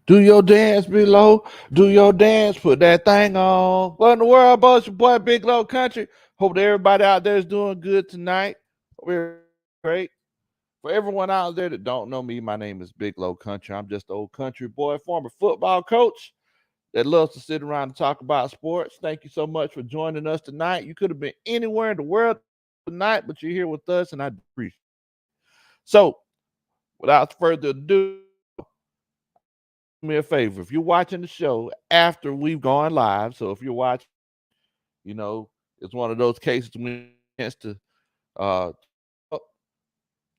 Do your dance below. Do your dance. Put that thing on. What in the world, boss? Your boy, Big Low Country. Hope that everybody out there is doing good tonight. We're great. For everyone out there that don't know me, my name is Big Low Country. I'm just an old country boy, former football coach that loves to sit around and talk about sports. Thank you so much for joining us tonight. You could have been anywhere in the world tonight, but you're here with us, and I appreciate it. So, without further ado, do me a favor. If you're watching the show after we've gone live, so if you're watching, you know, it's one of those cases when chance to uh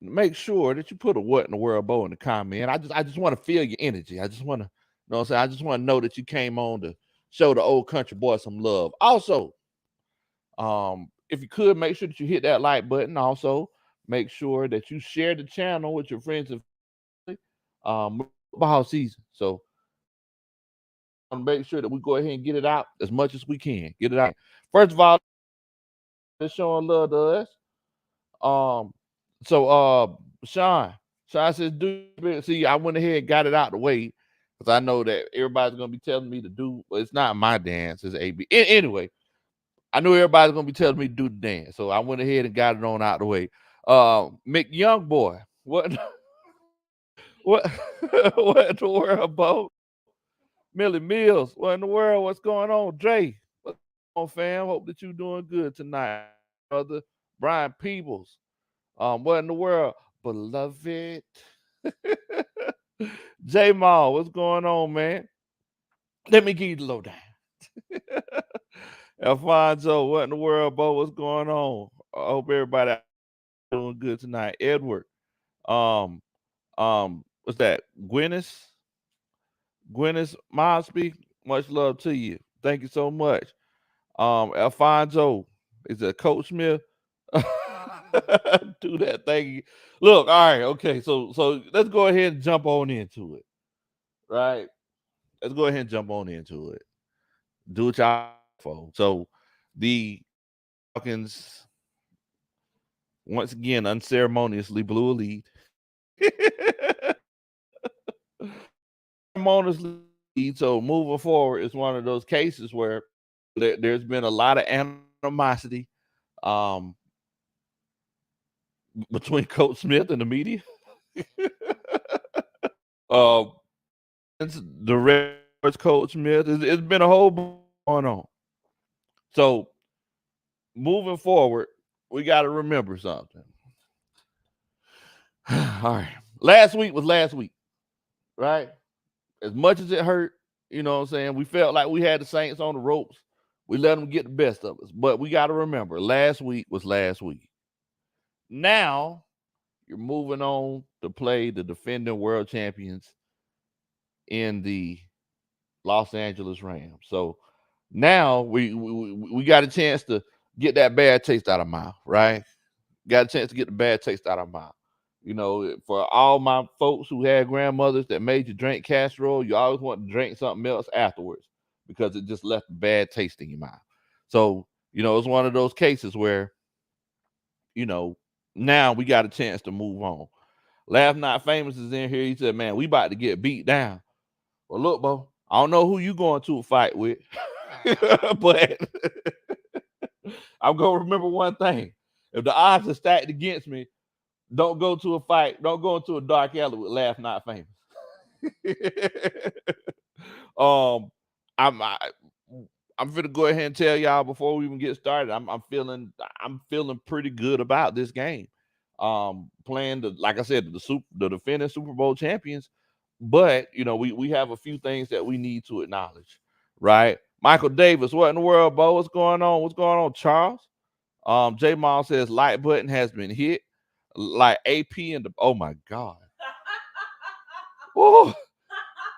make sure that you put a what in the world bow in the comment. I just want to feel your energy. I just want to, you know what I'm saying? I just want to know that you came on to show the old country boy some love. Also, if you could make sure that you hit that like button. Also, make sure that you share the channel with your friends and family. Football season. So I want to make sure that we go ahead and get it out as much as we can. Get it out. First of all, just showing love to us. Um, Sean says, see, I went ahead and got it out the way because I know that everybody's gonna be telling me to do. Well, it's not my dance, it's AB. Anyway, I knew everybody's gonna be telling me to do the dance, so I went ahead and got it on out the way. McYoung boy, what, what, what in the world, Bo? Millie Mills, what in the world? What's going on, Dre? What's going on, fam? Hope that you doing good tonight, brother. Brian Peebles, what in the world, beloved? J Mall, what's going on, man? Let me give you the lowdown. Alfonso, what in the world, Bo? What's going on? I hope everybody doing good tonight. Edward, um, what's that? Gwyneth Mosby, much love to you. Thank you so much. Alfonso, is it Coach Smith? Do that thing. Look, all right, okay. So let's go ahead and jump on into it. Right? Let's go ahead and jump on into it. Do what y'all for. So the Falcons once again unceremoniously blew a lead. Unceremoniously lead. So moving forward, it's one of those cases where there's been a lot of animosity um, between Coach Smith and the media. uh, the Reds Coach Smith. It's been a whole going on. So moving forward, we got to remember something. All right. Last week was last week, right? As much as it hurt, you know what I'm saying? We felt like we had the Saints on the ropes. We let them get the best of us. But we got to remember, last week was last week. Now you're moving on to play the defending world champions in the Los Angeles Rams. So now we got a chance to get that bad taste out of mouth, right? Got a chance to get the bad taste out of mouth. You know, for all my folks who had grandmothers that made you drink casserole, you always want to drink something else afterwards because it just left a bad taste in your mouth. So, you know, it's one of those cases where, you know, now we got a chance to move on. Laugh Not Famous is in here. He said, man, we about to get beat down. Well, look, Bo, I don't know who you going to a fight with, but I'm going to remember one thing. If the odds are stacked against me, don't go to a fight. Don't go into a dark alley with Laugh Not Famous. um, I, I'm gonna go ahead and tell y'all before we even get started. I'm feeling pretty good about this game. Playing like I said, the defending Super Bowl champions. But you know, we have a few things that we need to acknowledge, right? Michael Davis, what in the world, Bo? What's going on? What's going on, Charles? J Mall says like button has been hit, like AP and the oh my god. Woo.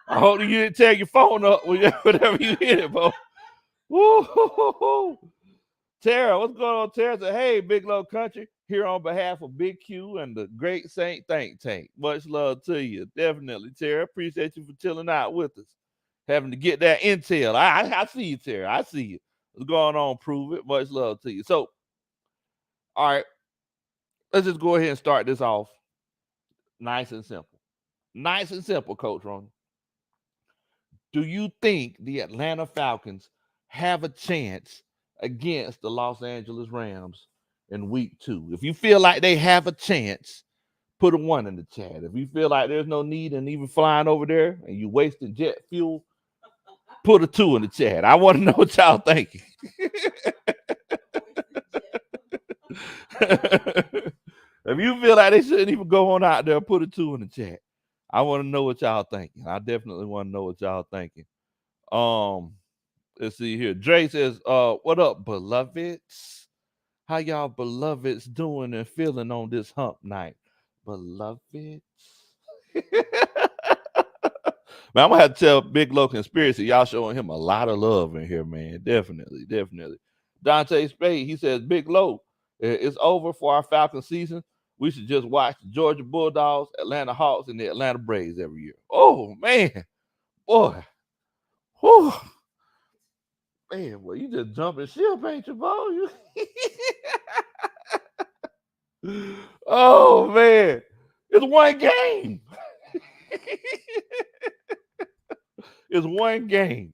I hope you didn't tear your phone up whenever you hit it, Bo. Woo. Tara, what's going on? Tara said, hey, Big Low Country, here on behalf of Big Q and the Great Saint Think Tank. Much love to you. Definitely, Tara. Appreciate you for chilling out with us. Having to get that intel. I see you, Tara. I see you. What's going on? Prove it. Much love to you. So, all right, let's just go ahead and start this off nice and simple. Nice and simple, Coach Ronnie. do you think the Atlanta Falcons have a chance against the Los Angeles Rams in week 2? If you feel like they have a chance, put a 1 in the chat. If you feel like there's no need in even flying over there and you wasting jet fuel, put a 2 in the chat. I want to know what y'all thinking. If you feel like they shouldn't even go on out there, put a 2 in the chat. I want to know what y'all thinking. I definitely want to know what y'all thinking. Let's see here. Dre says, what up, beloveds? How y'all beloveds doing and feeling on this hump night? Beloveds. Man, I'm gonna have to tell Big Low Conspiracy, y'all showing him a lot of love in here, man. Definitely. Dante Spade, he says, Big Low, it's over for our Falcon season. We should just watch the Georgia Bulldogs, Atlanta Hawks, and the Atlanta Braves every year. Oh, man. Boy. Whew. Man, well, you just jumping ship, ain't you, boy? Oh, man. It's one game. It's one game.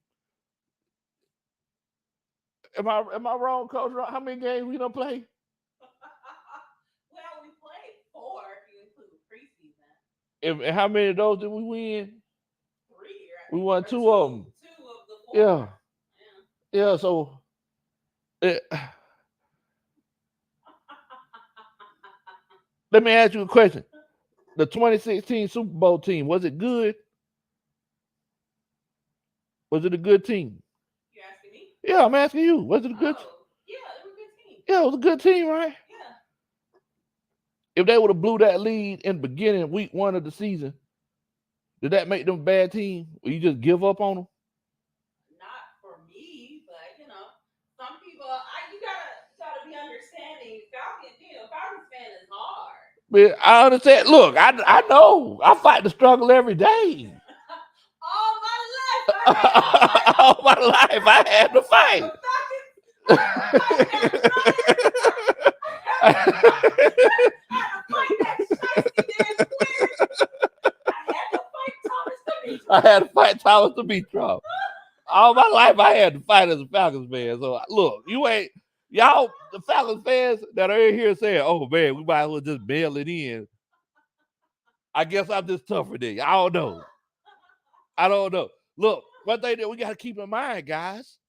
Am I wrong, Coach? How many games we don't play? Well, we played 4 if you include preseason. And how many of those did we win? 3. We won 2 of them. 2 of the 4. Yeah. So, let me ask you a question. The 2016 Super Bowl team, was it good? Was it a good team? You asking me? Yeah, I'm asking you. Was it a good? Yeah, it was a good team. Yeah, it was a good team, right? Yeah. If they would have blew that lead in the beginning, week 1 of the season, did that make them a bad team? Or you just give up on them? Not for me, but some people. You gotta be understanding. Falcons fan is hard. But I understand. Look, I know. I fight the struggle every day. All my life, I had to fight. I had to fight Thomas Dimitrov. All my life, I had to fight as a Falcons fan. So look, y'all, the Falcons fans that are in here saying, "Oh man, we might as well just bail it in." I guess I'm just tougher than you. I don't know. Look, one thing that we got to keep in mind, guys,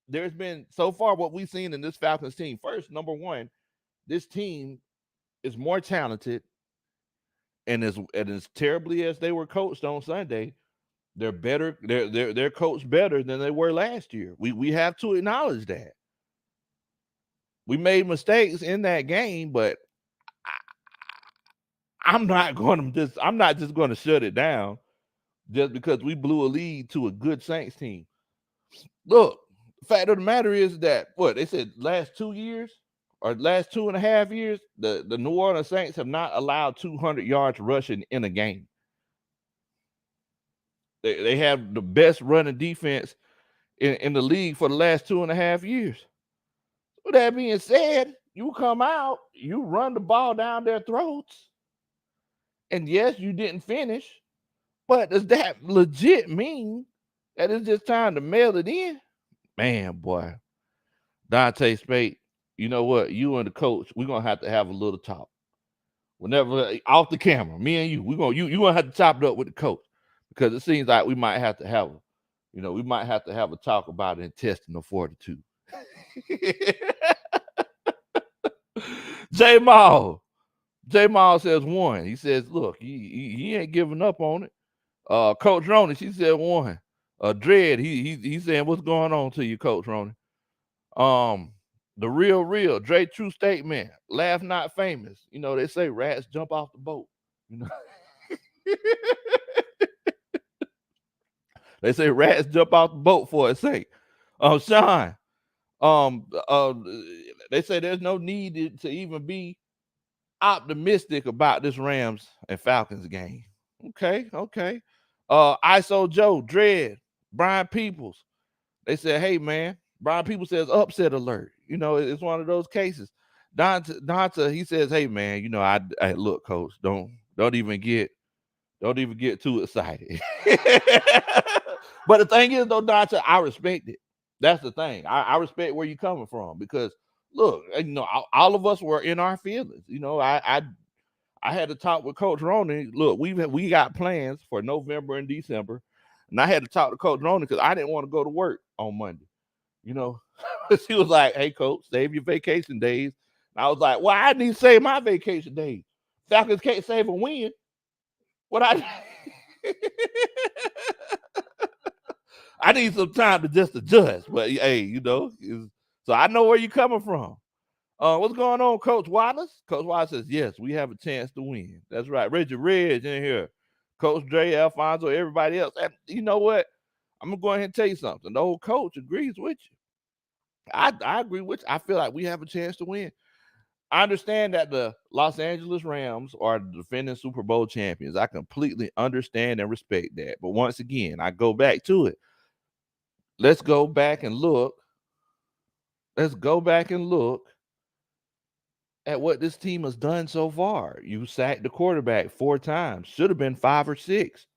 there's been so far what we've seen in this Falcons team. First, number one, this team is more talented, and as terribly as they were coached on Sunday, they're better. They're coached better than they were last year. We have to acknowledge that. We made mistakes in that game, but I'm not just going to shut it down just because we blew a lead to a good Saints team. Look, the fact of the matter is that what they said last 2 years or last 2.5 years, the New Orleans Saints have not allowed 200 yards rushing in a game. They have the best running defense in the league for the last 2.5 years. With that being said, you come out, you run the ball down their throats, and yes, you didn't finish, but does that legit mean that it's just time to mail it in? Man, boy, Dante Spade, you know what? You and the coach, we're gonna have to have a little talk. Whenever off the camera, me and you, you gonna have to chop it up with the coach because it seems like we might have to have a talk about intestinal fortitude. J Maul says 1. He says, look, he ain't giving up on it. Coach Roney, she said 1. Dread, he's saying, what's going on to you, Coach Roney? The real, Dre, true statement. Laugh not famous. They say rats jump off the boat. They say rats jump off the boat for a sake. Sean, they say there's no need to even be optimistic about this Rams and Falcons game. Okay. ISO Joe, Dread, Brian Peoples. They said, hey man, Brian Peoples says upset alert. It's one of those cases. Donta, he says, hey man, I look, coach, don't even get too excited. But the thing is, though, Dante, I respect it. That's the thing. I respect where you're coming from because look, all of us were in our feelings. I had to talk with Coach Ronan. Look, we got plans for November and December, and I had to talk to Coach Ronan because I didn't want to go to work on Monday. You know, she was like, "Hey, Coach, save your vacation days." And I was like, "Well, I need to save my vacation days. Falcons can't save a win. What I I need some time to just adjust." But hey, so I know where you're coming from. What's going on, Coach Wallace? Coach Wallace says, yes, we have a chance to win. That's right. Richard Ridge in here. Coach Dre, Alfonso, everybody else. And you know what? I'm going to go ahead and tell you something. The old coach agrees with you. I agree with you. I feel like we have a chance to win. I understand that the Los Angeles Rams are the defending Super Bowl champions. I completely understand and respect that. But once again, I go back to it. Let's go back and look. Let's go back and look at what this team has done so far. You sacked the quarterback 4 times. Should have been 5 or 6.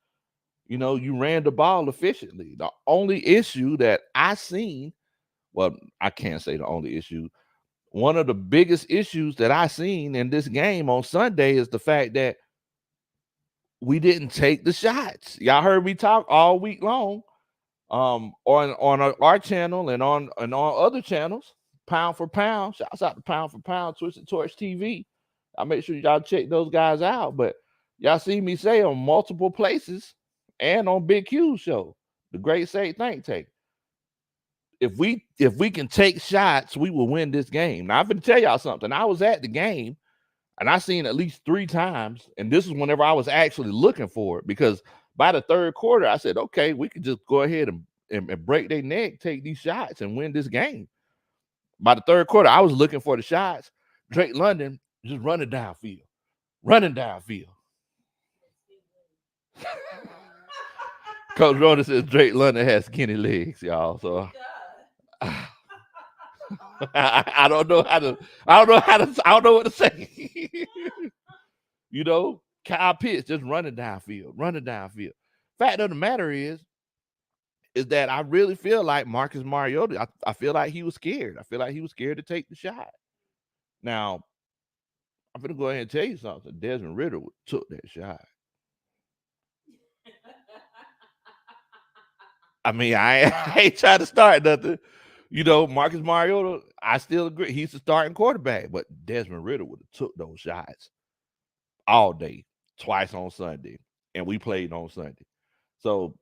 You ran the ball efficiently. The only issue that I seen, well, I can't say the only issue. One of the biggest issues that I seen in this game on Sunday is the fact that we didn't take the shots. Y'all heard me talk all week long on our channel and on other channels, pound for pound. Shouts out to Pound for Pound, Twisted Torch TV. I'll make sure y'all check those guys out. But y'all see me say on multiple places and on Big Q's show, the Great State Think Tank. If we can take shots, we will win this game. Now I'm gonna tell y'all something. I was at the game and I seen at least 3 times, and this is whenever I was actually looking for it, because by the third quarter, I said, okay, we could just go ahead and break their neck, take these shots, and win this game. By the third quarter, I was looking for the shots. Drake London just running downfield. Coach Ronan says Drake London has skinny legs, y'all. So I don't know what to say. Kyle Pitts just running downfield. Fact of the matter is that I really feel like Marcus Mariota, I feel like he was scared. I feel like he was scared to take the shot. Now, I'm going to go ahead and tell you something. Desmond Ridder took that shot. I mean, I ain't trying to start nothing. Marcus Mariota, I still agree. He's the starting quarterback, but Desmond Ridder would have took those shots all day, twice on Sunday, and we played on Sunday. So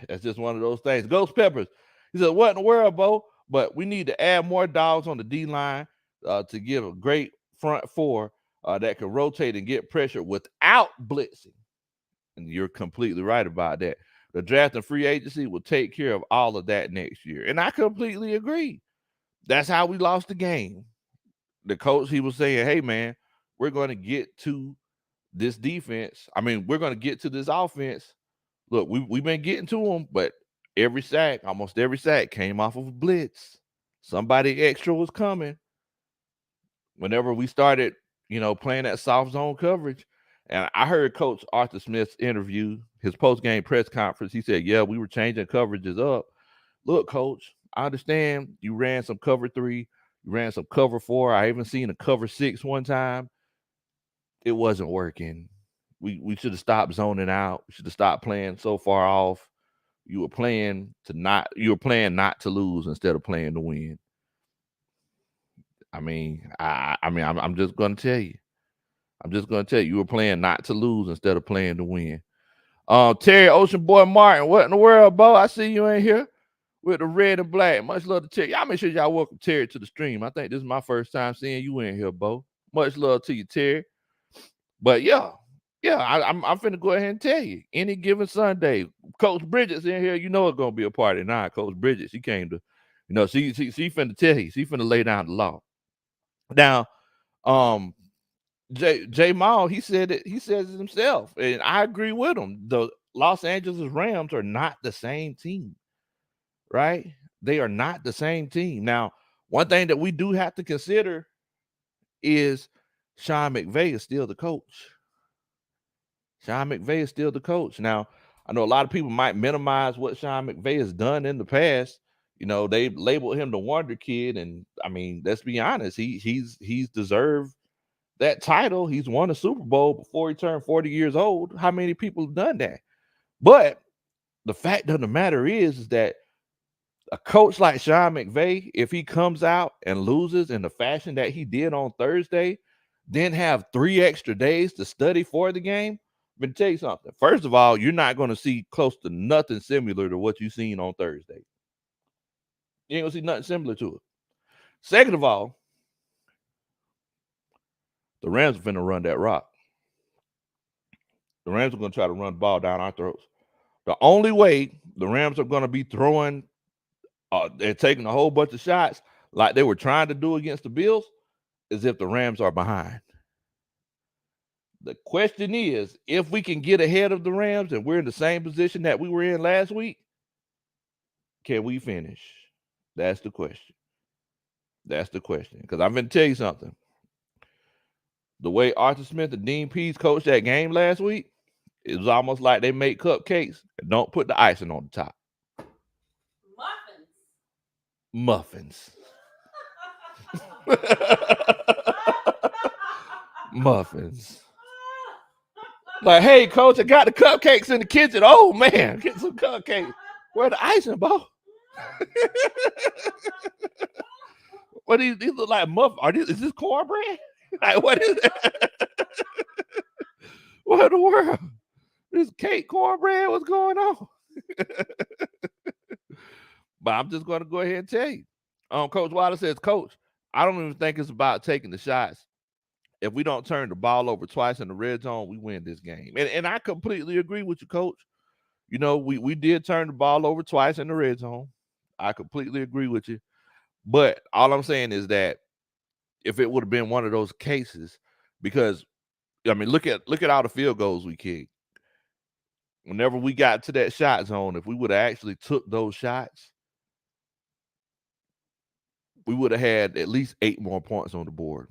that's just one of those things. Ghost Peppers, he said, what in the world, Bo? But we need to add more dogs on the D-line to give a great front four that can rotate and get pressure without blitzing. And you're completely right about that. The draft and free agency will take care of all of that next year. And I completely agree. That's how we lost the game. The coach, he was saying, hey, man, we're going to get to this defense. I mean, we're going to get to this offense. Look, we've been getting to them, but almost every sack came off of a blitz. Somebody extra was coming. Whenever we started, playing that soft zone coverage, and I heard Coach Arthur Smith's interview, his post-game press conference. He said, yeah, we were changing coverages up. Look, Coach, I understand you ran some cover 3, you ran some cover 4. I even seen a cover 6 one time. It wasn't working. We should have stopped zoning out. We should have stopped playing so far off. You were playing not to lose instead of playing to win. I mean, I'm just gonna tell you. You were playing not to lose instead of playing to win. Terry Ocean Boy Martin, what in the world, Bo? I see you in here with the red and black. Much love to Terry. Y'all make sure y'all welcome Terry to the stream. I think this is my first time seeing you in here, Bo. Much love to you, Terry. But yeah, I'm finna go ahead and tell you. Any given Sunday, Coach Bridget's in here. You know it's gonna be a party now. Coach Bridget, she came to, she finna tell you. She finna lay down the law. Now, Jay Mall, he said it himself, and I agree with him. The Los Angeles Rams are not the same team, right? They are not the same team. Now, one thing that we do have to consider is Sean McVay is still the coach. Now, I know a lot of people might minimize what Sean McVay has done in the past. You know, they labeled him the Wonder Kid, and I mean, let's be honest, he's deserved that title. He's won a Super Bowl before he turned 40 years old. How many people have done that? But the fact of the matter is that a coach like Sean McVay, if he comes out and loses in the fashion that he did on Thursday, then have 3 extra days to study for the game, I'm gonna tell you something. First of all, you're not going to see close to nothing similar to what you seen on Thursday. You ain't gonna see nothing similar to it. Second of all, the Rams are finna run that rock. The Rams are gonna try to run the ball down our throats. The only way the Rams are gonna be throwing, they're taking a whole bunch of shots like they were trying to do against the Bills, is if the Rams are behind. The question is, if we can get ahead of the Rams and we're in the same position that we were in last week, can we finish? That's the question. That's the question. Because I'm going to tell you something. The way Arthur Smith and Dean Pease coached that game last week, it was almost like they make cupcakes and don't put the icing on the top. Muffins. Muffins. Like, hey, coach, I got the cupcakes in the kitchen. Oh, man, get some cupcakes. Where the icing, bro? What these look like muffins? Is this cornbread? Like, what is it? What in the world? This cake cornbread? What's going on? But I'm just going to go ahead and tell you. Coach Wilder says, Coach, I don't even think it's about taking the shots. If we don't turn the ball over twice in the red zone, we win this game. And I completely agree with you, Coach. You know, we did turn the ball over twice in the red zone. I completely agree with you. But all I'm saying is that if it would have been one of those cases, because I mean, look at all the field goals we kicked. Whenever we got to that shot zone, if we would have actually took those shots, we would have had at least 8 more points on the board.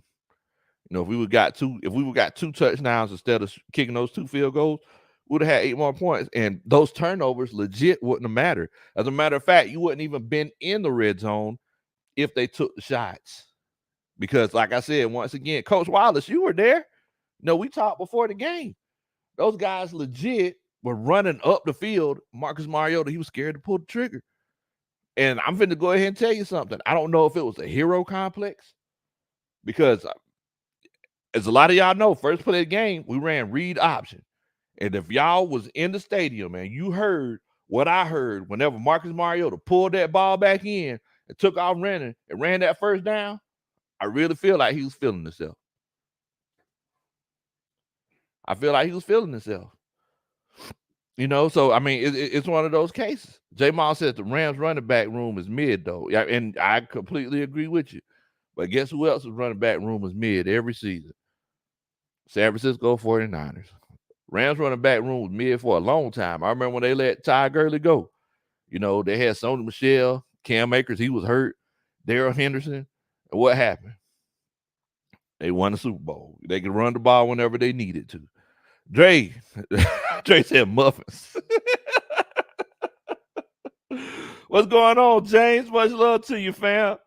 You know, if we would got 2 touchdowns instead of kicking those 2 field goals, we would have had 8 more points. And those turnovers legit wouldn't have mattered. As a matter of fact, you wouldn't even been in the red zone if they took the shots. Because, like I said, once again, Coach Wallace, you were there. No, we talked before the game. Those guys legit were running up the field. Marcus Mariota, he was scared to pull the trigger. And I'm finna go ahead and tell you something. I don't know if it was a hero complex, because as a lot of y'all know, first play of the game, we ran read option. And if y'all was in the stadium and you heard what I heard whenever Marcus Mariota pulled that ball back in and took off running and ran that first down, I really feel like he was feeling himself. I feel like he was feeling himself. You know, so I mean, it's one of those cases. J Mal says the Rams running back room is mid, though. Yeah, and I completely agree with you. But guess who else's running back room is mid every season? San Francisco 49ers. Rams running back room was mid for a long time. I remember when they let Ty Gurley go. You know, they had Sony Michel, Cam Akers, he was hurt, Darrell Henderson. And what happened? They won the Super Bowl. They could run the ball whenever they needed to. Dre said muffins. What's going on, James? Much love to you, fam.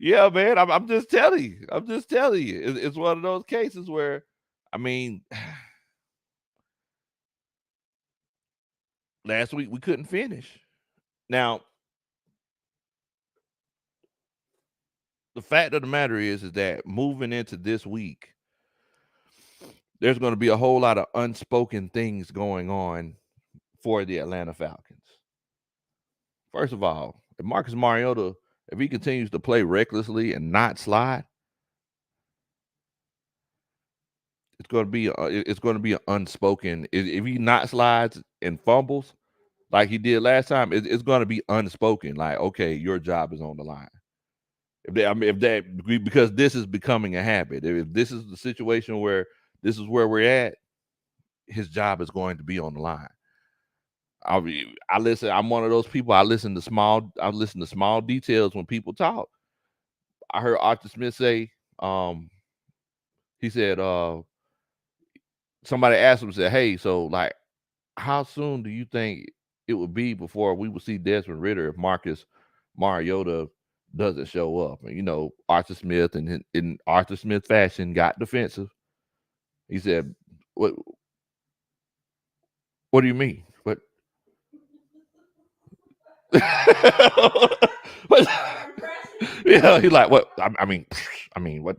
Yeah, man. I'm just telling you. I'm just telling you. It's one of those cases where, I mean, last week we couldn't finish. Now, the fact of the matter is that moving into this week, there's going to be a whole lot of unspoken things going on for the Atlanta Falcons. First of all, if Marcus Mariota, if he continues to play recklessly and not slide, it's going to be an unspoken. If he not slides and fumbles like he did last time, it's going to be unspoken. Like, okay, your job is on the line. Because this is becoming a habit. If this is the situation where this is where we're at, his job is going to be on the line. I listen. I'm one of those people. I listen to small details when people talk. I heard Arthur Smith say, he said, somebody asked him, said, "Hey, so like, how soon do you think it would be before we would see Desmond Ridder if Marcus Mariota doesn't show up?" And Arthur Smith, and in Arthur Smith fashion, got defensive. He said, "What? What do you mean? What?" He's like, "What? I mean, what?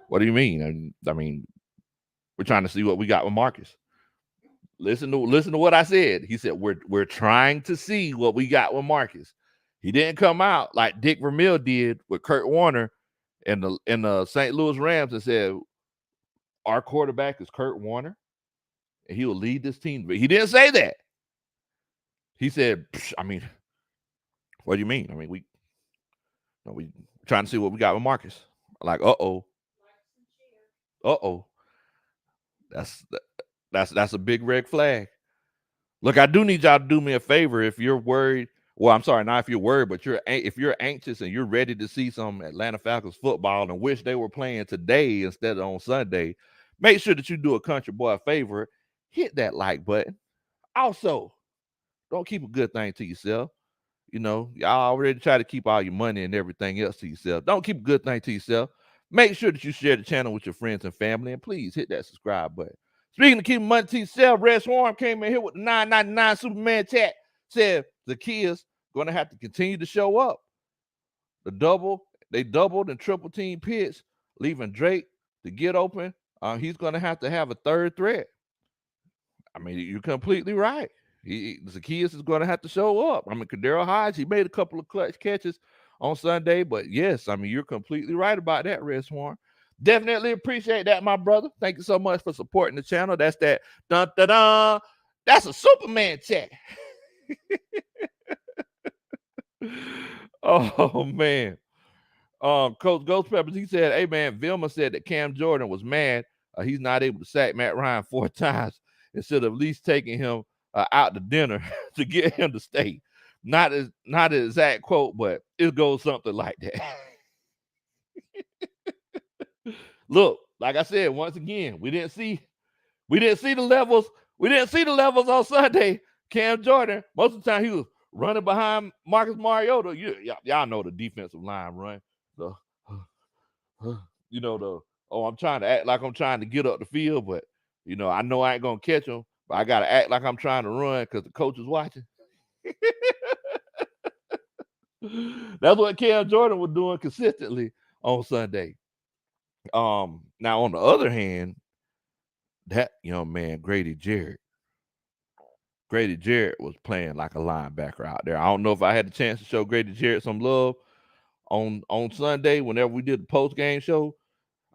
What do you mean? I mean, we're trying to see what we got with Marcus." Listen to what I said. He said, "We're trying to see what we got with Marcus." He didn't come out like Dick Vermeil did with Kurt Warner and the St. Louis Rams and said, "Our quarterback is Kurt Warner, and he will lead this team." But he didn't say that. He said, "I mean, what do you mean? I mean, we trying to see what we got with Marcus." Like, uh-oh. That's a big red flag. Look, I do need y'all to do me a favor if you're worried. Well, I'm sorry, not if you're worried, but if you're anxious and you're ready to see some Atlanta Falcons football and wish they were playing today instead of on Sunday, make sure that you do a country boy a favor. Hit that like button. Also, don't keep a good thing to yourself. Y'all already try to keep all your money and everything else to yourself. Don't keep a good thing to yourself. Make sure that you share the channel with your friends and family, and please hit that subscribe button. Speaking of keeping money to yourself, Red Swarm came in here with the $9.99 Superman chat. Said the kids going to have to continue to show up. They doubled and triple team Pitts, leaving Drake to get open. He's going to have a third threat. I mean, you're completely right. Zacchaeus is going to have to show up. I mean, Kadero Hodge, he made a couple of clutch catches on Sunday, but yes, I mean, you're completely right about that, Red Swarm. Definitely appreciate that, my brother. Thank you so much for supporting the channel. That's that dun dun dun. That's a Superman chat. Oh man. Coach Ghost Peppers, he said, "Hey man, Vilma said that Cam Jordan was mad he's not able to sack Matt Ryan 4 times instead of at least taking him out to dinner to get him to stay." Not an exact quote, but it goes something like that. Look, like I said, once again, we didn't see the levels. We didn't see the levels on Sunday. Cam Jordan, most of the time he was running behind Marcus Mariota. Y'all know the defensive line run. I'm trying to act like I'm trying to get up the field, but I know I ain't gonna catch him, but I gotta act like I'm trying to run because the coach is watching. That's what Cam Jordan was doing consistently on Sunday. Now on the other hand, that young man, Grady Jarrett was playing like a linebacker out there. I don't know if I had the chance to show Grady Jarrett some love on Sunday whenever we did the post-game show.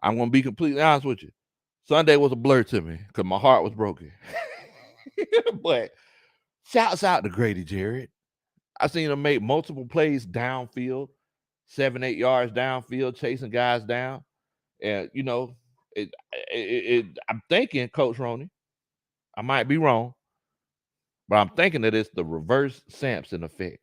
I'm going to be completely honest with you. Sunday was a blur to me because my heart was broken. But shouts out to Grady Jarrett. I seen him make multiple plays downfield, 7-8 yards downfield, chasing guys down. And, I'm thinking, Coach Roney, I might be wrong, but I'm thinking that it's the reverse Sampson effect.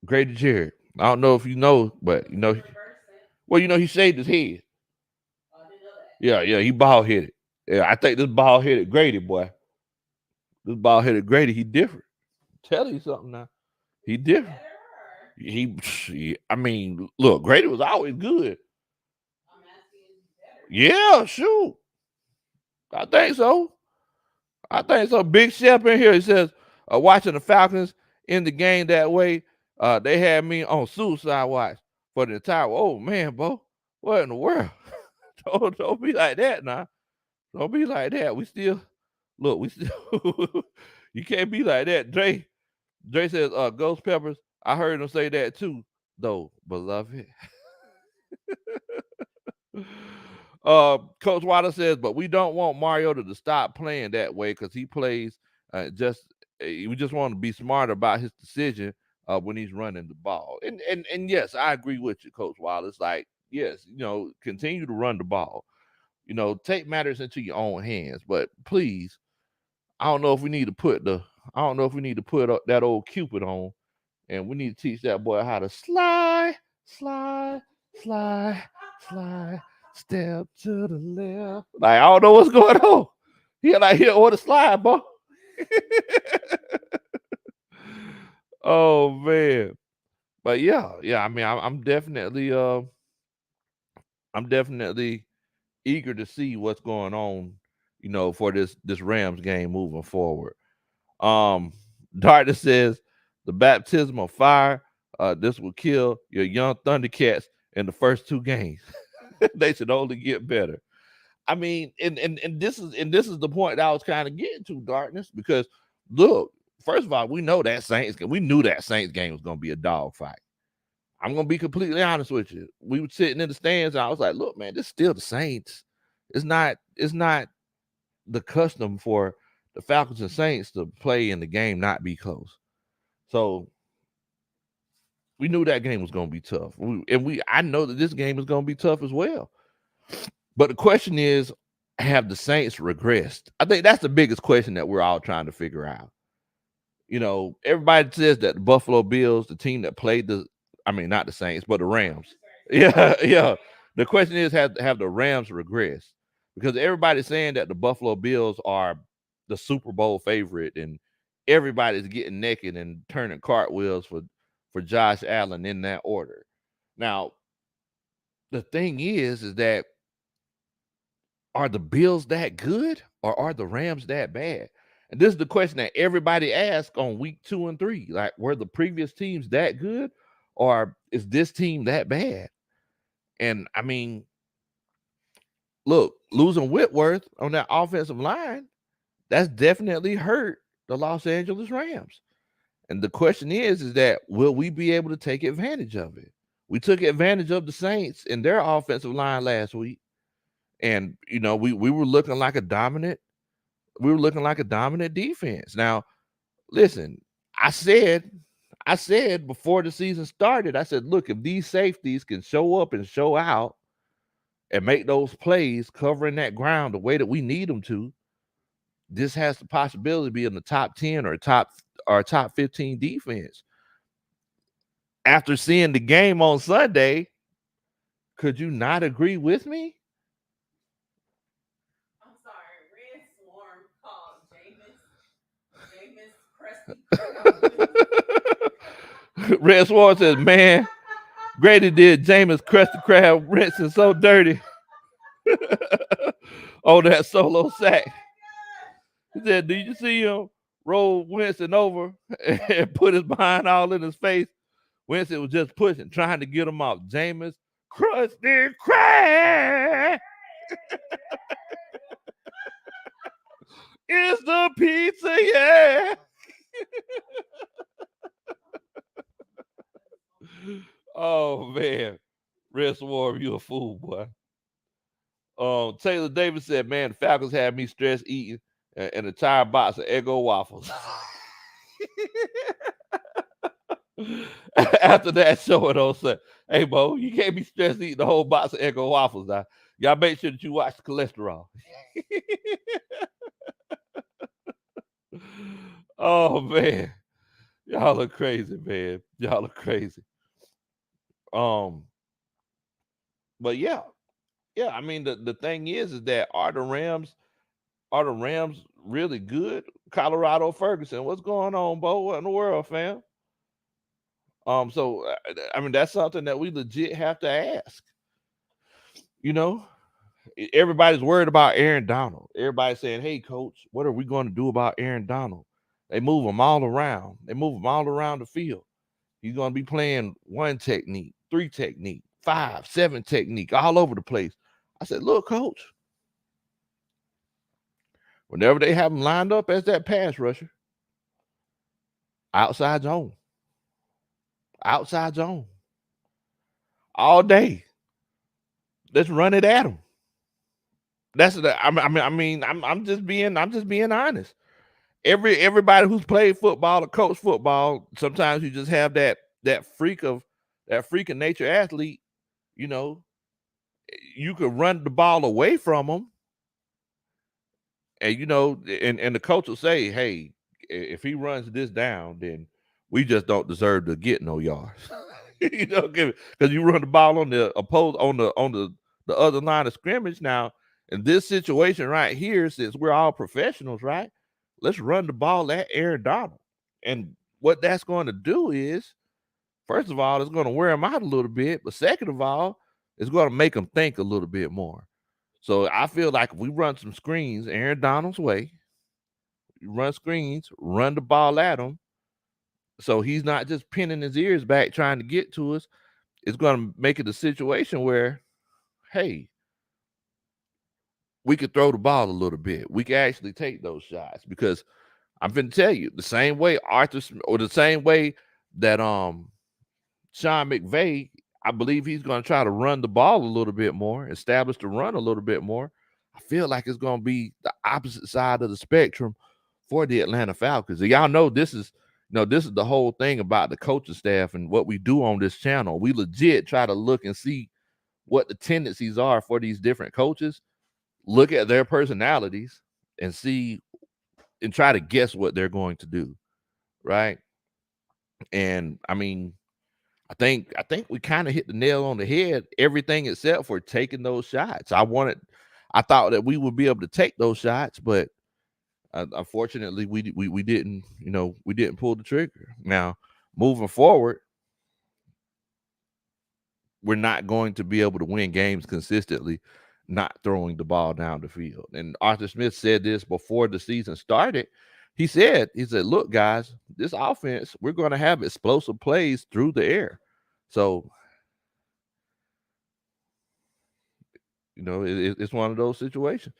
Grady Jarrett. I don't know if you know, but he shaved his head. Yeah, he bald headed. Yeah, I think this bald headed Grady boy. This bald headed Grady, he different. Tell you something now. He different. I mean, look, Grady was always good. Yeah, shoot. I think so. Big Shep in here. He says, watching the Falcons in the game that way, they had me on suicide watch for the entire. Oh man, Bo, what in the world? don't be like that now. Don't be like that. We still you can't be like that. Dre says, Ghost Peppers, I heard him say that too, though, beloved. Coach Water says, but we don't want Mariota to stop playing that way because he plays we just want to be smart about his decision when he's running the ball. And yes, I agree with you, Coach Wallace. Like, yes, continue to run the ball. Take matters into your own hands. But please, I don't know if we need to put that old Cupid on, and we need to teach that boy how to slide, slide, slide, slide, Step to the left. Like, I don't know what's going on. He like here on the slide, bro. Oh man. But yeah. I mean, I'm definitely eager to see what's going on, for this Rams game moving forward. Dartness says the baptism of fire. This will kill your young Thundercats in the first two games. They should only get better. I mean, and this is the point that I was kind of getting to, Darkness, because look, first of all, we knew that Saints game was gonna be a dogfight. I'm gonna be completely honest with you. We were sitting in the stands, and I was like, look, man, this is still the Saints. It's not the custom for the Falcons and Saints to play in the game not be close. So we knew that game was gonna be tough. I know that this game is gonna be tough as well. But the question is, have the Saints regressed? I think that's the biggest question that we're all trying to figure out. Everybody says that the Buffalo Bills, the team that played not the Saints, but the Rams. Yeah, yeah. The question is, have the Rams regressed? Because everybody's saying that the Buffalo Bills are the Super Bowl favorite, and everybody's getting naked and turning cartwheels for Josh Allen in that order. Now, the thing is that are the Bills that good or are the Rams that bad? And this is the question that everybody asks on week 2 and 3. Like, were the previous teams that good or is this team that bad? And I mean, look, losing Whitworth on that offensive line, that's definitely hurt the Los Angeles Rams. And the question is that will we be able to take advantage of it? We took advantage of the Saints in their offensive line last week. And we were looking like a dominant defense. Now, listen, I said before the season started, I said, look, if these safeties can show up and show out and make those plays covering that ground the way that we need them to, this has the possibility to be in the top 10 or top 15 defense. After seeing the game on Sunday, could you not agree with me? I'm sorry, Red Swarm called Jameis Krusty Krab. Red Swarm says, man, Grady did Jameis Krusty Krab rinsing so dirty. Oh, that solo sack. He said, "Do you see him roll Winston over and put his behind all in his face? Winston was just pushing, trying to get him off. Jameis Krusty Krab is the pizza, yeah." Oh man, Red Swarm, you a fool, boy. Taylor Davis said, "Man, the Falcons had me stressed eating an entire box of Eggo waffles." After that show, it all said, "Hey, Bo, you can't be stressed eating the whole box of Eggo waffles now. Y'all make sure that you watch the cholesterol." Oh man, y'all are crazy, man. Y'all are crazy. But yeah. I mean, the thing is that are the Rams really good? Colorado Ferguson, what's going on, Bo? What in the world, fam? So I mean, that's something that we legit have to ask. You know, everybody's worried about Aaron Donald. Everybody's saying, "Hey, coach, what are we going to do about Aaron Donald?" They move him all around. They move him all around the field. He's going to be playing 1 technique, 3 technique, 5, 7 technique, all over the place. I said, "Look, coach, whenever they have him lined up as that pass rusher, outside zone, outside zone, all day. Let's run it at him." That's the. I'm just being honest. Everybody who's played football or coached football, sometimes you just have that freak of nature athlete. You know, you could run the ball away from them, and and the coach will say, "Hey, if he runs this down, then we just don't deserve to get no yards." Because you run the ball on the the other line of scrimmage. Now, in this situation right here, since we're all professionals, right? Let's run the ball at Aaron Donald. And what that's going to do is, first of all, it's going to wear him out a little bit. But second of all, it's going to make him think a little bit more. So I feel like if we run some screens Aaron Donald's way, run screens, run the ball at him, so he's not just pinning his ears back trying to get to us. It's going to make it a situation where, hey, we could throw the ball a little bit. We can actually take those shots because I'm going to tell you the same way Arthur or the same way that Sean McVay, I believe he's going to try to run the ball a little bit more, establish the run a little bit more. I feel like it's going to be the opposite side of the spectrum for the Atlanta Falcons. And y'all know this is the whole thing about the coaching staff and what we do on this channel. We legit try to look and see what the tendencies are for these different coaches, look at their personalities and see and try to guess what they're going to do. Right. And I mean, I think we kind of hit the nail on the head, everything except for taking those shots. I thought that we would be able to take those shots, but unfortunately we didn't, we didn't pull the trigger. Now, moving forward, we're not going to be able to win games consistently not throwing the ball down the field. And Arthur Smith said this before the season started. He said, look, guys, this offense, we're going to have explosive plays through the air. So, it's one of those situations.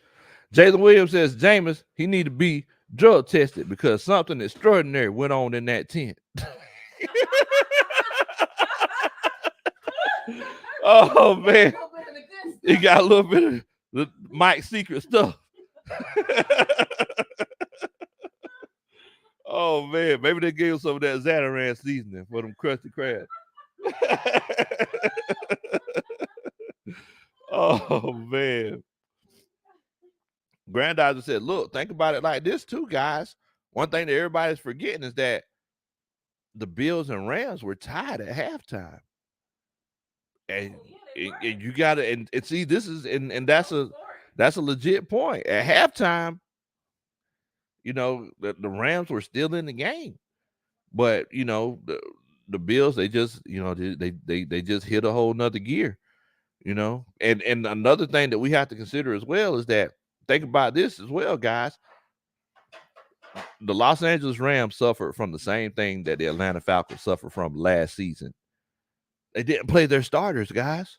Jalen Williams says, Jameis, he need to be drug tested because something extraordinary went on in that tent. Oh, man. He got a little bit of the Mike's secret stuff. Oh, man. Maybe they gave him some of that Zatarain seasoning for them crusty crabs. Oh, man. Granddaughter said, look, think about it like this too, guys. One thing that everybody's forgetting is that the Bills and Rams were tied at halftime. And you got to, and see, this is, and that's a legit point. At halftime, the Rams were still in the game. But, the Bills, they just, they just hit a whole nother gear, and another thing that we have to consider as well is that, think about this as well, guys. The Los Angeles Rams suffered from the same thing that the Atlanta Falcons suffered from last season. They didn't play their starters, guys.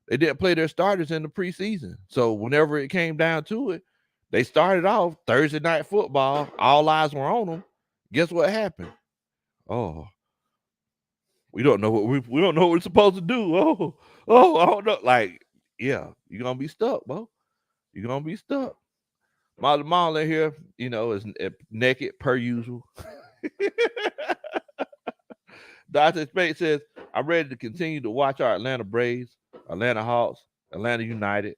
They didn't play their starters in the preseason. So whenever it came down to it, they started off Thursday night football. All eyes were on them. Guess what happened? Oh, we don't know what we don't know what we're supposed to do. Oh, I don't know. Like, yeah, you're gonna be stuck, bro. You're gonna be stuck. Molly Mall in here, is naked per usual. Dr. Spade says, I'm ready to continue to watch our Atlanta Braves, Atlanta Hawks, Atlanta United,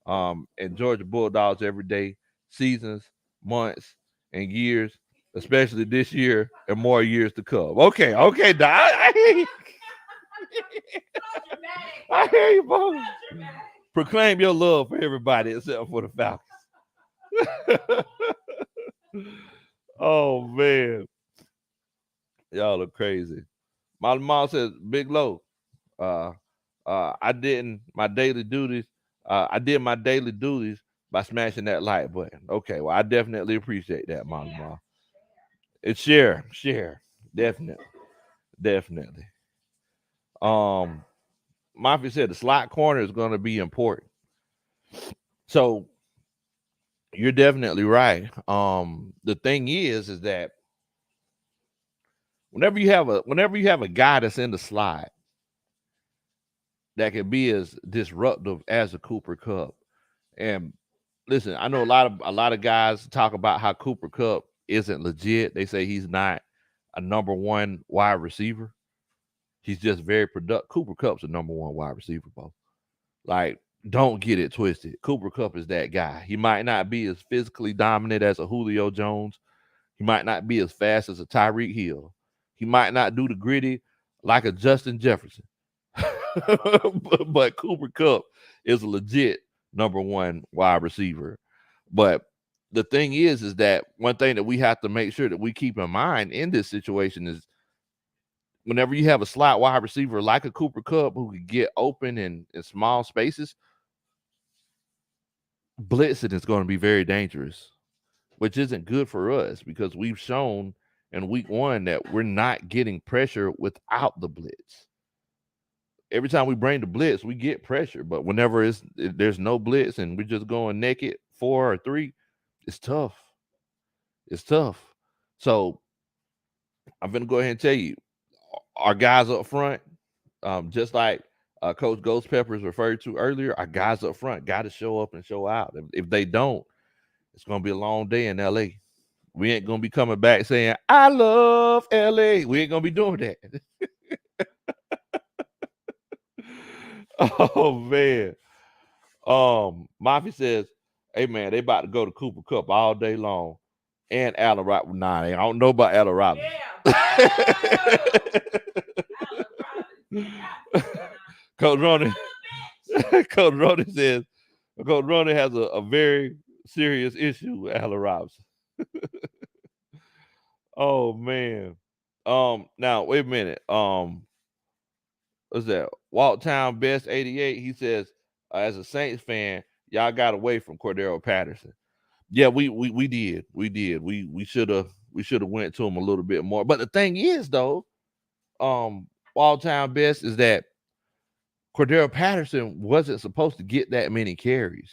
and Georgia Bulldogs every day, seasons, months, and years, especially this year and more years to come. Okay, Doc. I hear you. I hear you, boy. Proclaim your love for everybody except for the Falcons. Oh, man. Y'all are crazy. My mom says, Big Low, I did my daily duties by smashing that like button. Okay, well, I definitely appreciate that, Mom. It's share. Definitely. Mafia said the slot corner is going to be important. So you're definitely right. The thing is that whenever you have a guy that's in the slot that can be as disruptive as a Cooper Kupp, and listen, I know a lot of guys talk about how Cooper Kupp isn't legit. They say he's not a number one wide receiver. He's just very productive. Cooper Kupp's a number one wide receiver, bro. Like, don't get it twisted. Cooper Kupp is that guy. He might not be as physically dominant as a Julio Jones. He might not be as fast as a Tyreek Hill. He might not do the gritty like a Justin Jefferson. but Cooper Kupp is a legit number one wide receiver. But the thing is that one thing that we have to make sure that we keep in mind in this situation is whenever you have a slot wide receiver like a Cooper Kupp who can get open in small spaces, blitzing is going to be very dangerous, which isn't good for us because we've shown in week one that we're not getting pressure without the blitz. Every time we bring the blitz, we get pressure, but whenever there's no blitz and we're just going naked 4 or 3, it's tough. It's tough. So I'm gonna go ahead and tell you, our guys up front, just like Coach Ghost Peppers referred to earlier, our guys up front got to show up and show out. If they don't, it's gonna be a long day in LA. We ain't gonna be coming back saying, I love LA. We ain't gonna be doing that. Oh man. Mafia says, hey man, they about to go to Cooper Kupp all day long. And Allen Robinson. Nah, I don't know about Allen Robinson. Yeah. Coach Ronnie. Coach Ronnie says, Coach Ronnie has a very serious issue with Allen Robinson. Oh man. Now wait a minute. What's that? Waltown Best 88. He says, as a Saints fan, y'all got away from Cordero Patterson. Yeah, we did. We should have went to him a little bit more. But the thing is, though, Waltown Best is that Cordero Patterson wasn't supposed to get that many carries.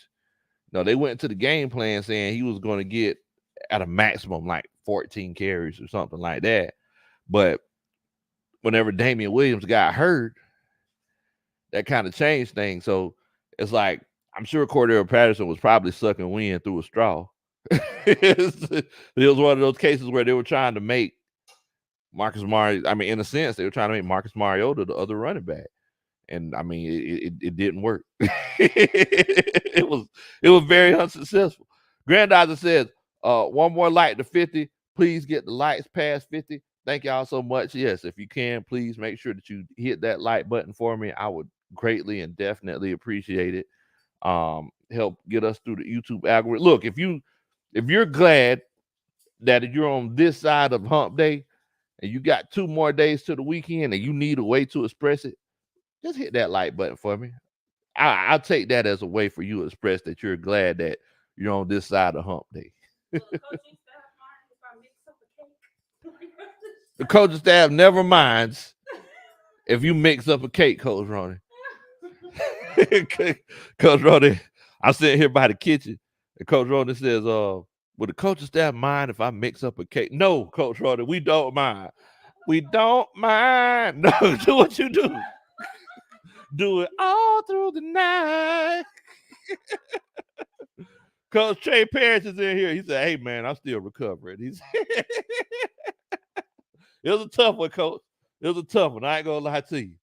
No, they went to the game plan saying he was going to get at a maximum like 14 carries or something like that. But whenever Damian Williams got hurt, that kind of changed things. So it's like, I'm sure Cordero Patterson was probably sucking wind through a straw. It was one of those cases where they were trying to make Marcus Mariota. I mean, in a sense, they were trying to make Marcus Mariota the other running back. And I mean, it didn't work. It was very unsuccessful. Grandizer says, one more light to 50. Please get the lights past 50. Thank y'all so much. Yes, if you can, please make sure that you hit that like button for me. I would greatly and definitely appreciate it. Help get us through the YouTube algorithm. Look, if you're glad that you're on this side of hump day and you got 2 more days to the weekend and you need a way to express it, just hit that like button for me. I'll take that as a way for you to express that you're glad that you're on this side of hump day. The coaching staff never minds if you mix up a cake, Coach Ronnie. Coach Ronnie, I'm sitting here by the kitchen, and Coach Ronnie says, would the coaching staff mind if I mix up a cake? No, Coach Ronnie, we don't mind. We don't mind. No, do what you do. Do it all through the night. Coach Trey Parrish is in here. He said, hey, man, I'm still recovering. He said, it was a tough one, Coach. It was a tough one. I ain't going to lie to you.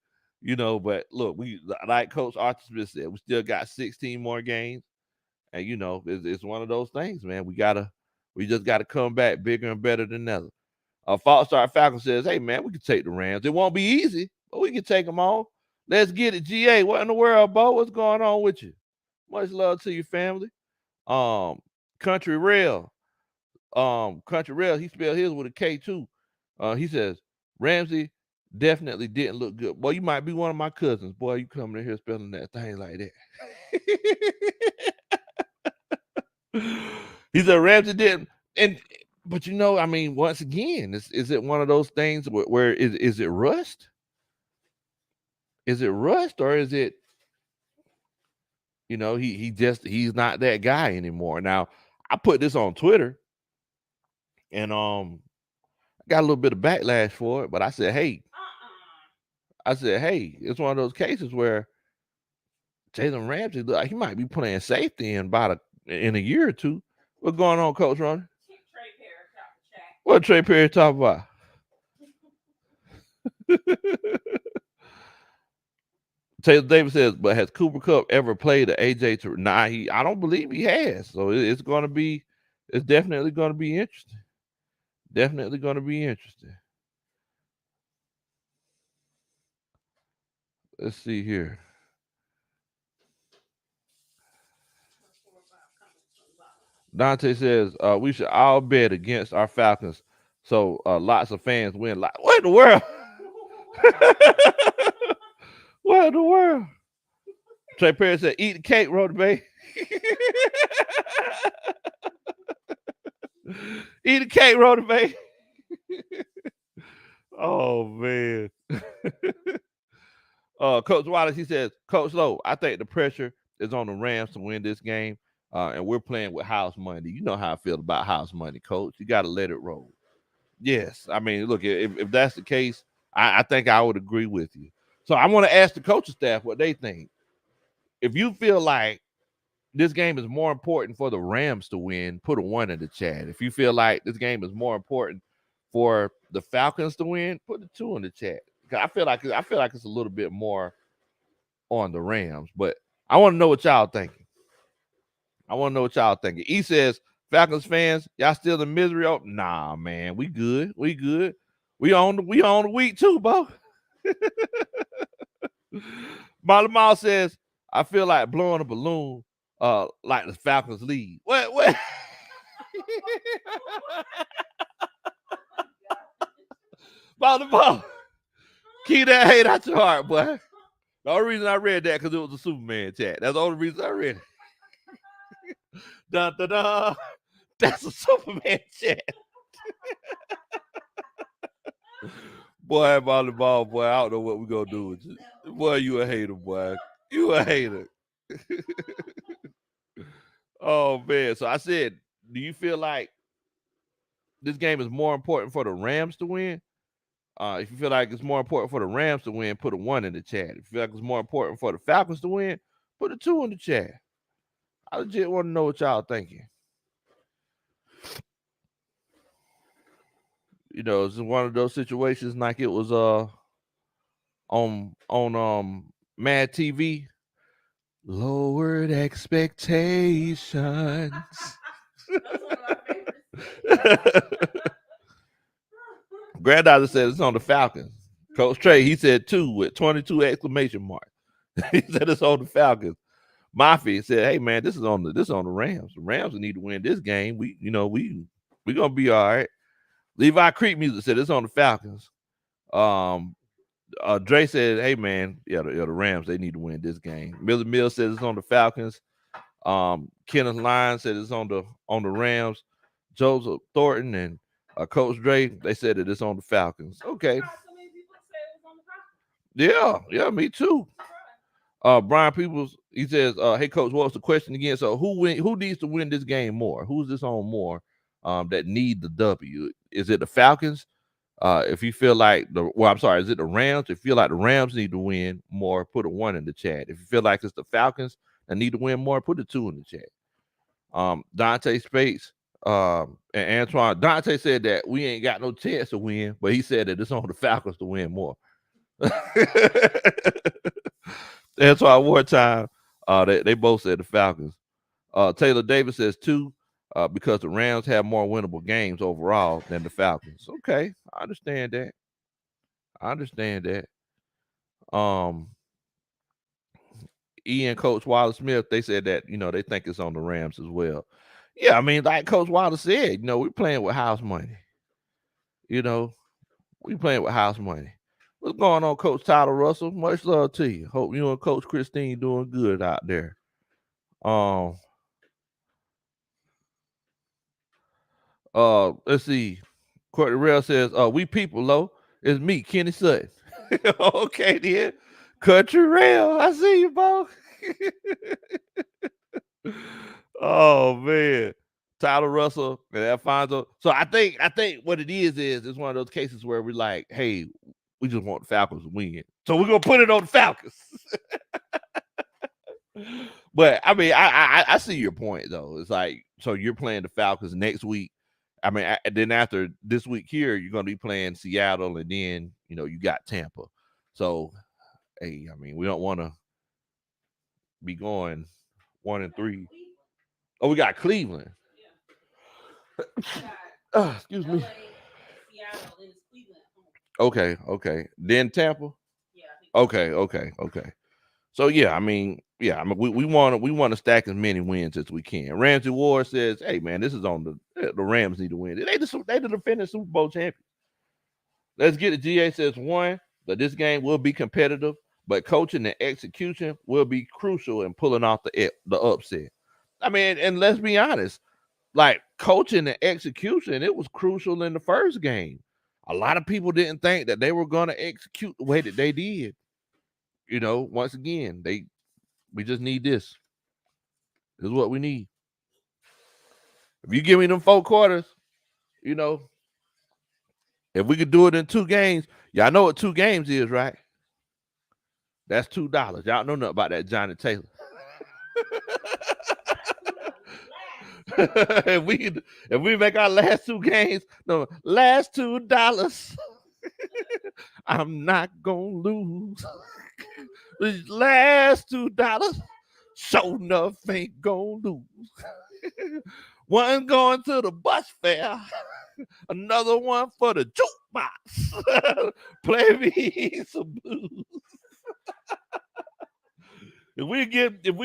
You know, but look, we like Coach Arthur Smith said, we still got 16 more games. And, you know, it's one of those things, man. We just got to come back bigger and better than ever. False Start Falcon says, hey, man, we can take the Rams. It won't be easy, but we can take them on. Let's get it. GA, what in the world, Bo? What's going on with you? Much love to your family. Country Rail. Country Rail, he spelled his with a K too. He says, Ramsey definitely didn't look good. Boy, you might be one of my cousins. Boy, you coming in here spelling that thing like that. He said Ramsey didn't. But you know, I mean, once again, is it one of those things where is it rust? Is it rust or is it, you know, he's not that guy anymore. Now, I put this on Twitter and I got a little bit of backlash for it, but I said, hey, it's one of those cases where Jalen Ramsey look like he might be playing safety in a year or two. What's going on, Coach Ronnie? What Trey Perry talk about? Taylor Davis says, but has Cooper Kupp ever played an AJ to? Nah, I don't believe he has. So it's definitely going to be interesting. Definitely going to be interesting. Let's see here. Dante says we should all bet against our Falcons, so lots of fans win. What in the world? What in the world? Trey Perry said, "Eat the cake, Rhoda Bay." Eat the cake, Rhoda Bay. Oh man. Coach Wallace, he says, Coach Lowe, I think the pressure is on the Rams to win this game. And we're playing with house money. You know how I feel about house money, Coach. You got to let it roll. Yes. I mean, look, if that's the case, I think I would agree with you. So I want to ask the coaching staff what they think. If you feel like this game is more important for the Rams to win, put a 1 in the chat. If you feel like this game is more important for the Falcons to win, put a 2 in the chat. I feel like it's a little bit more on the Rams, but I want to know what y'all thinking. E says, Falcons fans, y'all still in misery? Oh, nah, man, we good. We on the week too, bro. Molly Mall says, I feel like blowing a balloon, like the Falcons lead. What? Molly Mall, keep that hate out your heart, boy. The only reason I read that because it was a Superman chat. That's the only reason I read it. Dun, dun, dun. That's a Superman chat. Boy, volleyball, boy, I don't know what we're going to do with you. Boy, you a hater, boy. You a hater. Oh, man. So I said, do you feel like this game is more important for the Rams to win? If you feel like it's more important for the Rams to win, put a 1 in the chat. If you feel like it's more important for the Falcons to win, put a 2 in the chat. I legit want to know what y'all thinking. You know, it's one of those situations like it was on Mad TV. Lowered expectations. That's one of my favorites. Granddaughter said it's on the Falcons. Coach Trey, he said 2 with 22 exclamation marks. He said it's on the Falcons. Mafia said, "Hey man, this is on the Rams. The Rams need to win this game. We gonna be all right." Levi Creek Music said it's on the Falcons. Dre said, "Hey man, the Rams, they need to win this game." Miller Mill says it's on the Falcons. Kenneth Lyons said it's on the Rams. Joseph Thornton and Coach Dre, they said that it's on the Falcons. Okay. Yeah, me too. Brian Peoples, he says, "Hey Coach, what's the question again? So who needs to win this game more? Who's this on more? That need the W? Is it the Falcons? If you feel like is it the Rams? If you feel like the Rams need to win more, put a 1 in the chat. If you feel like it's the Falcons that need to win more, put a 2 in the chat." Dante Spates, and Antoine. Dante said that we ain't got no chance to win, but he said that it's on the Falcons to win more. Antoine Wartime, they both said the Falcons. Taylor Davis says 2, because the Rams have more winnable games overall than the Falcons. Okay, I understand that. Ian, Coach Wallace Smith, they said that, they think it's on the Rams as well. Yeah, I mean, like Coach Wallace said, we're playing with house money. We playing with house money. What's going on, Coach Tyler Russell? Much love to you. Hope you and Coach Christine doing good out there. Let's see. Courtney Rail says, we people low. It's me, Kenny Sutton. Okay, then. Country Rail. I see you, bro. Oh man. Tyler Russell and Alfonso. So I think what it is it's one of those cases where we're like, hey, we just want the Falcons to win. So we're gonna put it on the Falcons. But I mean, I see your point though. It's like, so you're playing the Falcons next week. I mean, then after this week here, you're gonna be playing Seattle, and then you got Tampa. So, hey, I mean, we don't want to be going 1-3. Oh, we got Cleveland. Yeah. Excuse me. Seattle, then it's Cleveland. Okay. Then Tampa. Yeah, I Okay. So yeah, we want to stack as many wins as we can. Ramsey Ward says, "Hey man, this is on the Rams need to win. They the defending Super Bowl champion. Let's get it." GA says one that this game will be competitive, but coaching and execution will be crucial in pulling off the upset. I mean, and let's be honest, like coaching and execution, it was crucial in the first game. A lot of people didn't think that they were going to execute the way that they did. Once again, we just need this. This is what we need. If you give me them 4 quarters, you know, if we could do it in 2 games, y'all know what 2 games is, right? That's $2. Y'all know nothing about that Johnny Taylor. if we make our last 2 games, no, last $2, I'm not gonna lose. These last $2, sure enough ain't gonna lose. One going to the bus fare, another one for the jukebox. Play me some blues. If we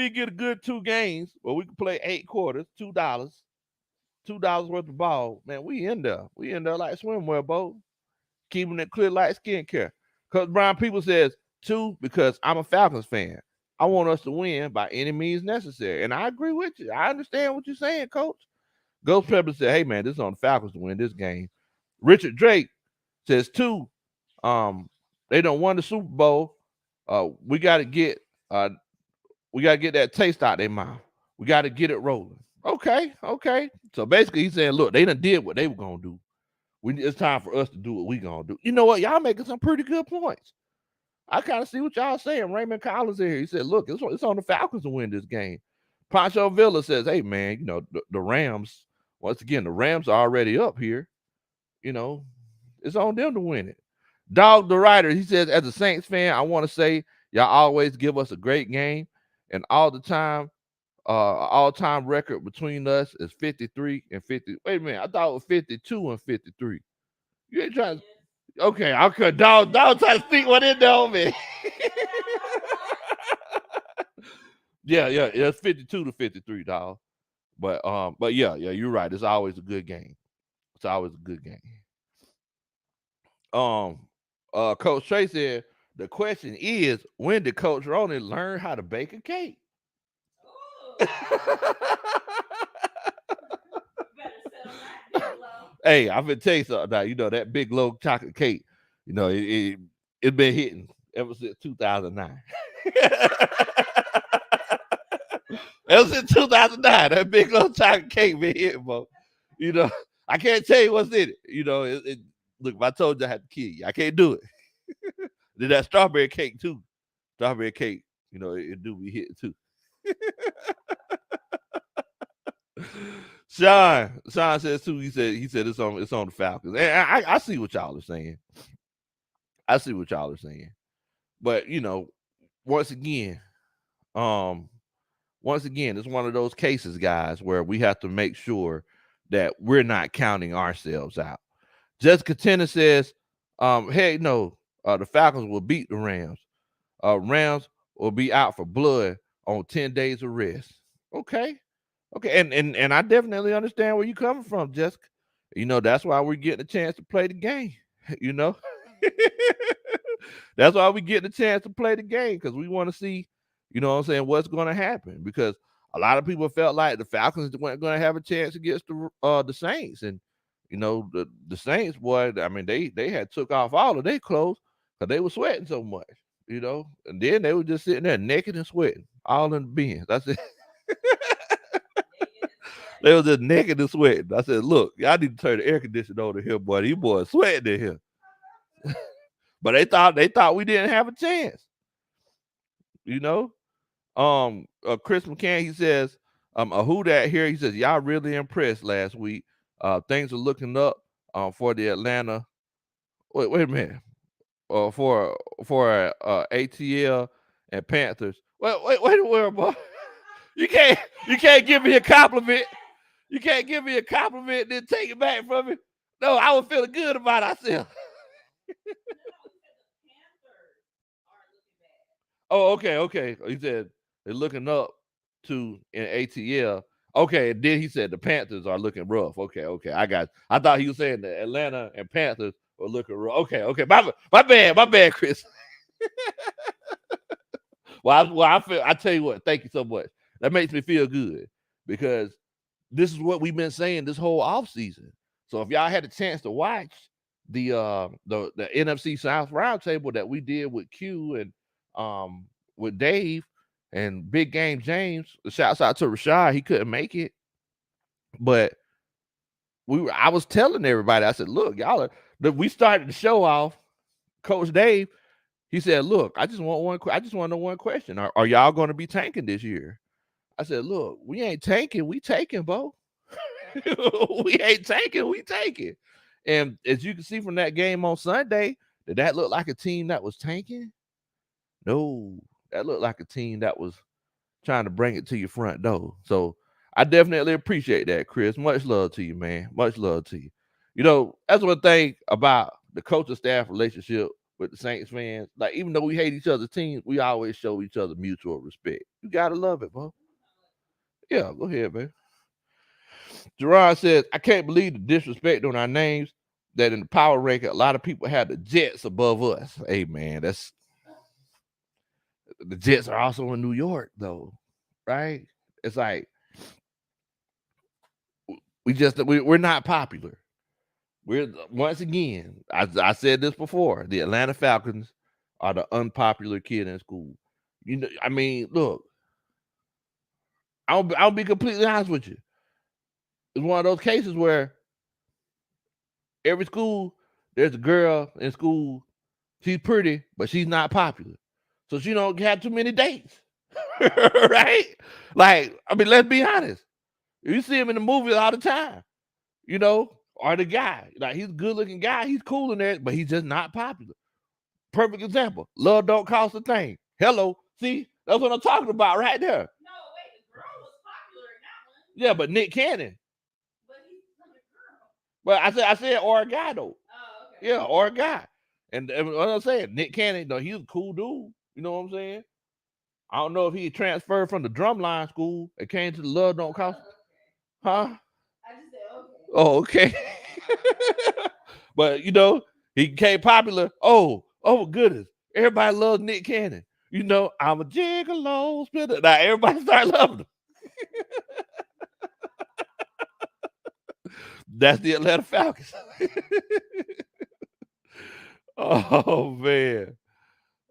get a good 2 games, or we can play 8 quarters, $2 worth of ball, man, we in there. We in there like swimwear, Bo. Keeping it clear like skincare. Because Brian People says 2 because I'm a Falcons fan. I want us to win by any means necessary. And I agree with you. I understand what you're saying, Coach. Ghost Pepper said, "Hey man, this is on the Falcons to win this game." Richard Drake says 2. They don't won the Super Bowl. We gotta get that taste out their mouth. We gotta get it rolling. Okay. So basically he's saying, look, they done did what they were gonna do. It's time for us to do what we gonna do. You know what? Y'all making some pretty good points. I kind of see what y'all saying. Raymond Collins here. He said, look, it's on the Falcons to win this game. Pancho Villa says, hey man, the Rams, once again, the Rams are already up here. It's on them to win it. Dog the Writer, he says, as a Saints fan, I want to say y'all always give us a great game. And all-time record between us is 53 and 50. Wait a minute, I thought it was 52 and 53. You ain't trying to. Okay, I could dog trying to sneak one in there on me. yeah, it's 52 to 53, dog. But yeah, you're right. It's always a good game. It's always a good game. Coach Trey said the question is, when did Coach Ronan learn how to bake a cake? Hey, I'm gonna tell you something now. That big low chocolate cake, it's been hitting ever since 2009. Ever since 2009, that big low chocolate cake been hitting, bro. I can't tell you what's in it. Look, if I told you I had to kill you, I can't do it. Then that strawberry cake too. Strawberry cake, it do be hitting too. Sean says too. He said it's on the Falcons. And I see what y'all are saying. But once again, it's one of those cases, guys, where we have to make sure that we're not counting ourselves out. Jessica Tennis says, hey, no, the Falcons will beat the Rams. Rams will be out for blood on 10 days of rest. Okay. And I definitely understand where you're coming from, Jessica. That's why we're getting a chance to play the game. That's why we get a chance to play the game, because we want to see, what's going to happen. Because a lot of people felt like the Falcons weren't going to have a chance against the Saints. And, the Saints, boy, I mean, they had took off all of their clothes because they were sweating so much, and then they were just sitting there naked and sweating, all in the bins. That's it. They was just naked and sweating. I said, look, y'all need to turn the air conditioner on here, boy. These boys sweating in here. But they thought we didn't have a chance. Chris McCann, he says, a who that here, he says, y'all really impressed last week. Things are looking up for the Atlanta. Wait a minute. For ATL and Panthers. Wait a minute, boy. You can't give me a compliment. You can't give me a compliment and then take it back from me. No, I was feeling good about ourselves. Oh, okay. He said they're looking up to in ATL. Okay, and then he said the Panthers are looking rough. Okay. I thought he was saying the Atlanta and Panthers were looking rough. Okay. My bad, Chris. I tell you what, thank you so much. That makes me feel good because this is what we've been saying this whole off season. So if y'all had a chance to watch the NFC South roundtable that we did with Q and with Dave and Big Game James, shouts out to Rashad, he couldn't make it, but I was telling everybody, I said, look, we started the show off. Coach Dave, he said, look, I just want to know one question. Are y'all going to be tanking this year? I said, look, we ain't tanking, we taking, Bo. We ain't tanking, we taking. And as you can see from that game on Sunday, did that look like a team that was tanking? No, that looked like a team that was trying to bring it to your front door. So I definitely appreciate that, Chris. Much love to you, man. Much love to you. You know, that's one thing about the coaching staff relationship with the Saints fans. Like, even though we hate each other's teams, we always show each other mutual respect. You gotta love it, bro. Yeah, go ahead, man. Gerard says, I can't believe the disrespect on our names that in the power ranking, a lot of people have the Jets above us. Hey, man, the Jets are also in New York, though, right? It's like we're not popular. We're once again, I said this before, the Atlanta Falcons are the unpopular kid in school. You know, I mean, look, I'll be completely honest with you. It's one of those cases where every school, there's a girl in school, she's pretty, but she's not popular. So she don't have too many dates. Right? Like, I mean, let's be honest. You see him in the movies all the time, you know, or the guy. Like, he's a good looking guy, he's cool in there, but he's just not popular. Perfect example. Love don't cost a thing. Hello. See, that's what I'm talking about right there. No, wait, the girl was popular in that one. Yeah, but Nick Cannon. But he's not a girl. Well, I said or a guy though. Oh, okay. Yeah, or a guy. And what I'm saying, Nick Cannon, though, he's a cool dude. You know what I'm saying? I don't know if he transferred from the drumline school and came to the Love Don't Cost. Okay. Huh? I just said okay. Oh, okay. But you know, he became popular. Oh goodness. Everybody loves Nick Cannon. You know, I'm a gigolo spitter. Now everybody started loving him. That's the Atlanta Falcons. Oh man.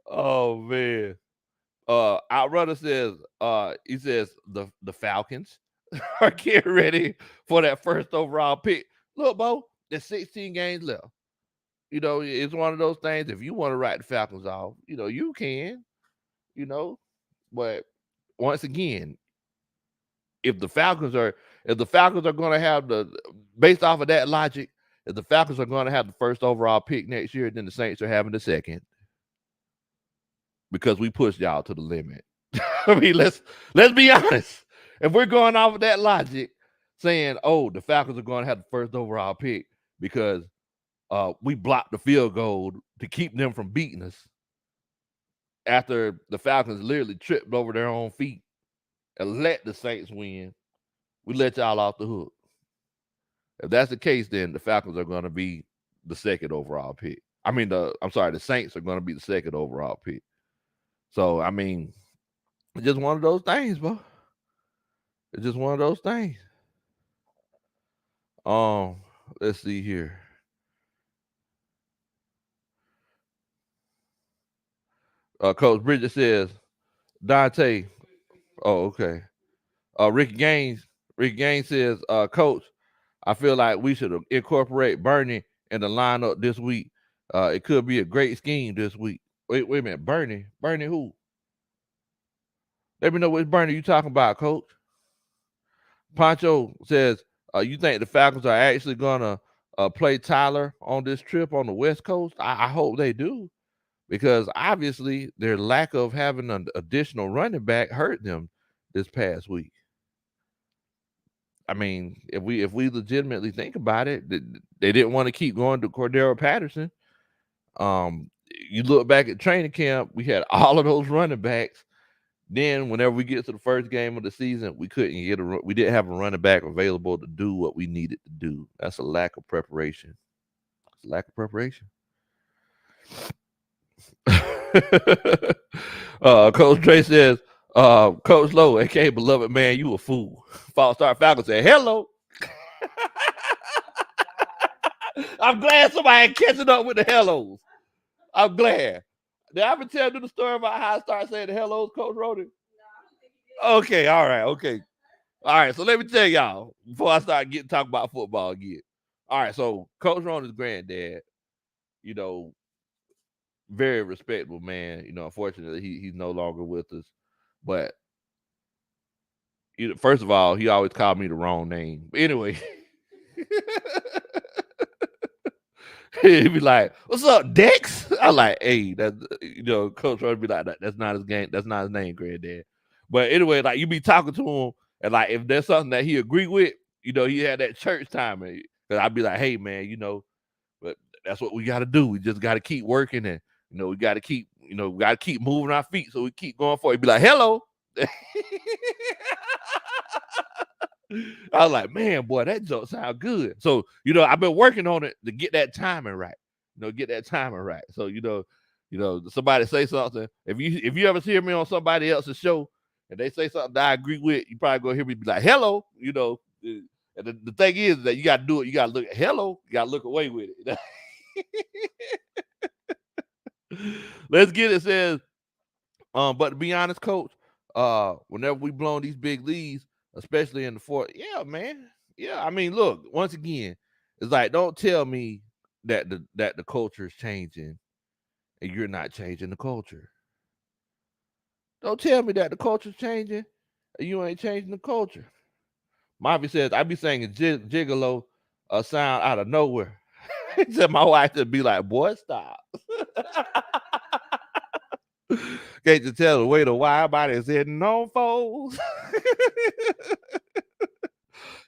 Oh man. Outrunner says, he says the Falcons are getting ready for that first overall pick. Look, Bo, there's 16 games left. You know, it's one of those things. If you want to write the Falcons off, you know, you can, you know. But once again, if the Falcons are going to have based off of that logic, if the Falcons are going to have the first overall pick next year, then the Saints are having the second because we pushed y'all to the limit. I mean, let's be honest. If we're going off of that logic, saying, "Oh, the Falcons are going to have the first overall pick because we blocked the field goal to keep them from beating us," after the Falcons literally tripped over their own feet and let the Saints win, we let y'all off the hook. If that's the case, then the Falcons are going to be the second overall pick. I mean, the Saints are going to be the second overall pick. So, I mean, it's just one of those things, bro. It's just one of those things. Let's see here. Coach Bridget says, Dante. Oh, okay. Ricky Gaines says, Coach, I feel like we should incorporate Bernie in the lineup this week. It could be a great scheme this week. Wait a minute. Bernie who? Let me know which Bernie you talking about, Coach. Pancho says, you think the Falcons are actually gonna play Tyler on this trip on the West Coast? I hope they do, because obviously their lack of having an additional running back hurt them this past week. I mean, if we legitimately think about it, they didn't want to keep going to Cordero Patterson. you look back at training camp, we had all of those running backs. Then whenever we get to the first game of the season, we couldn't get we didn't have a running back available to do what we needed to do. That's a lack of preparation. It's a lack of preparation. Coach Dre says, Coach Lowe, aka beloved man, you a fool. False Start Falcons said, hello. I'm glad somebody catching up with the hellos. I'm glad. Did I ever tell you the story about how I started saying the hellos, Coach Rody? Okay, all right, okay. All right, so let me tell y'all before I start talking about football again. All right, so Coach Rona's granddad, you know, very respectable man. You know, unfortunately, he's no longer with us. But first of all, he always called me the wrong name. But anyway, he'd be like, "What's up, Dex?" I'm like, "Hey, that Coach Rona be like, that's not his game. That's not his name, granddad." But anyway, like you be talking to him, and like if there's something that he agree with, he had that church time, and I'd be like, "Hey, man, but that's what we got to do. We just got to keep working, and we got to keep, moving our feet, so we keep going forward." He'd be like, "Hello." I was like, "Man, boy, that joke sound good." So I've been working on it to get that timing right. Get that timing right. So somebody say something. If you ever hear me on somebody else's show and they say something that I agree with, you probably gonna hear me be like, "Hello," And the thing is that you got to do it. You got to look at hello. You got to look away with it. Let's get it. Says, but to be honest, Coach, whenever we blown these big leads, especially in the fourth, yeah, man, yeah. I mean, look, once again, it's like don't tell me that the culture is changing and you're not changing the culture. Don't tell me that the culture's changing and you ain't changing the culture. Marvin says, I be saying gigolo a sound out of nowhere. He said my wife would be like, boy, stop. Can't you tell the way the wide body is hitting on folks?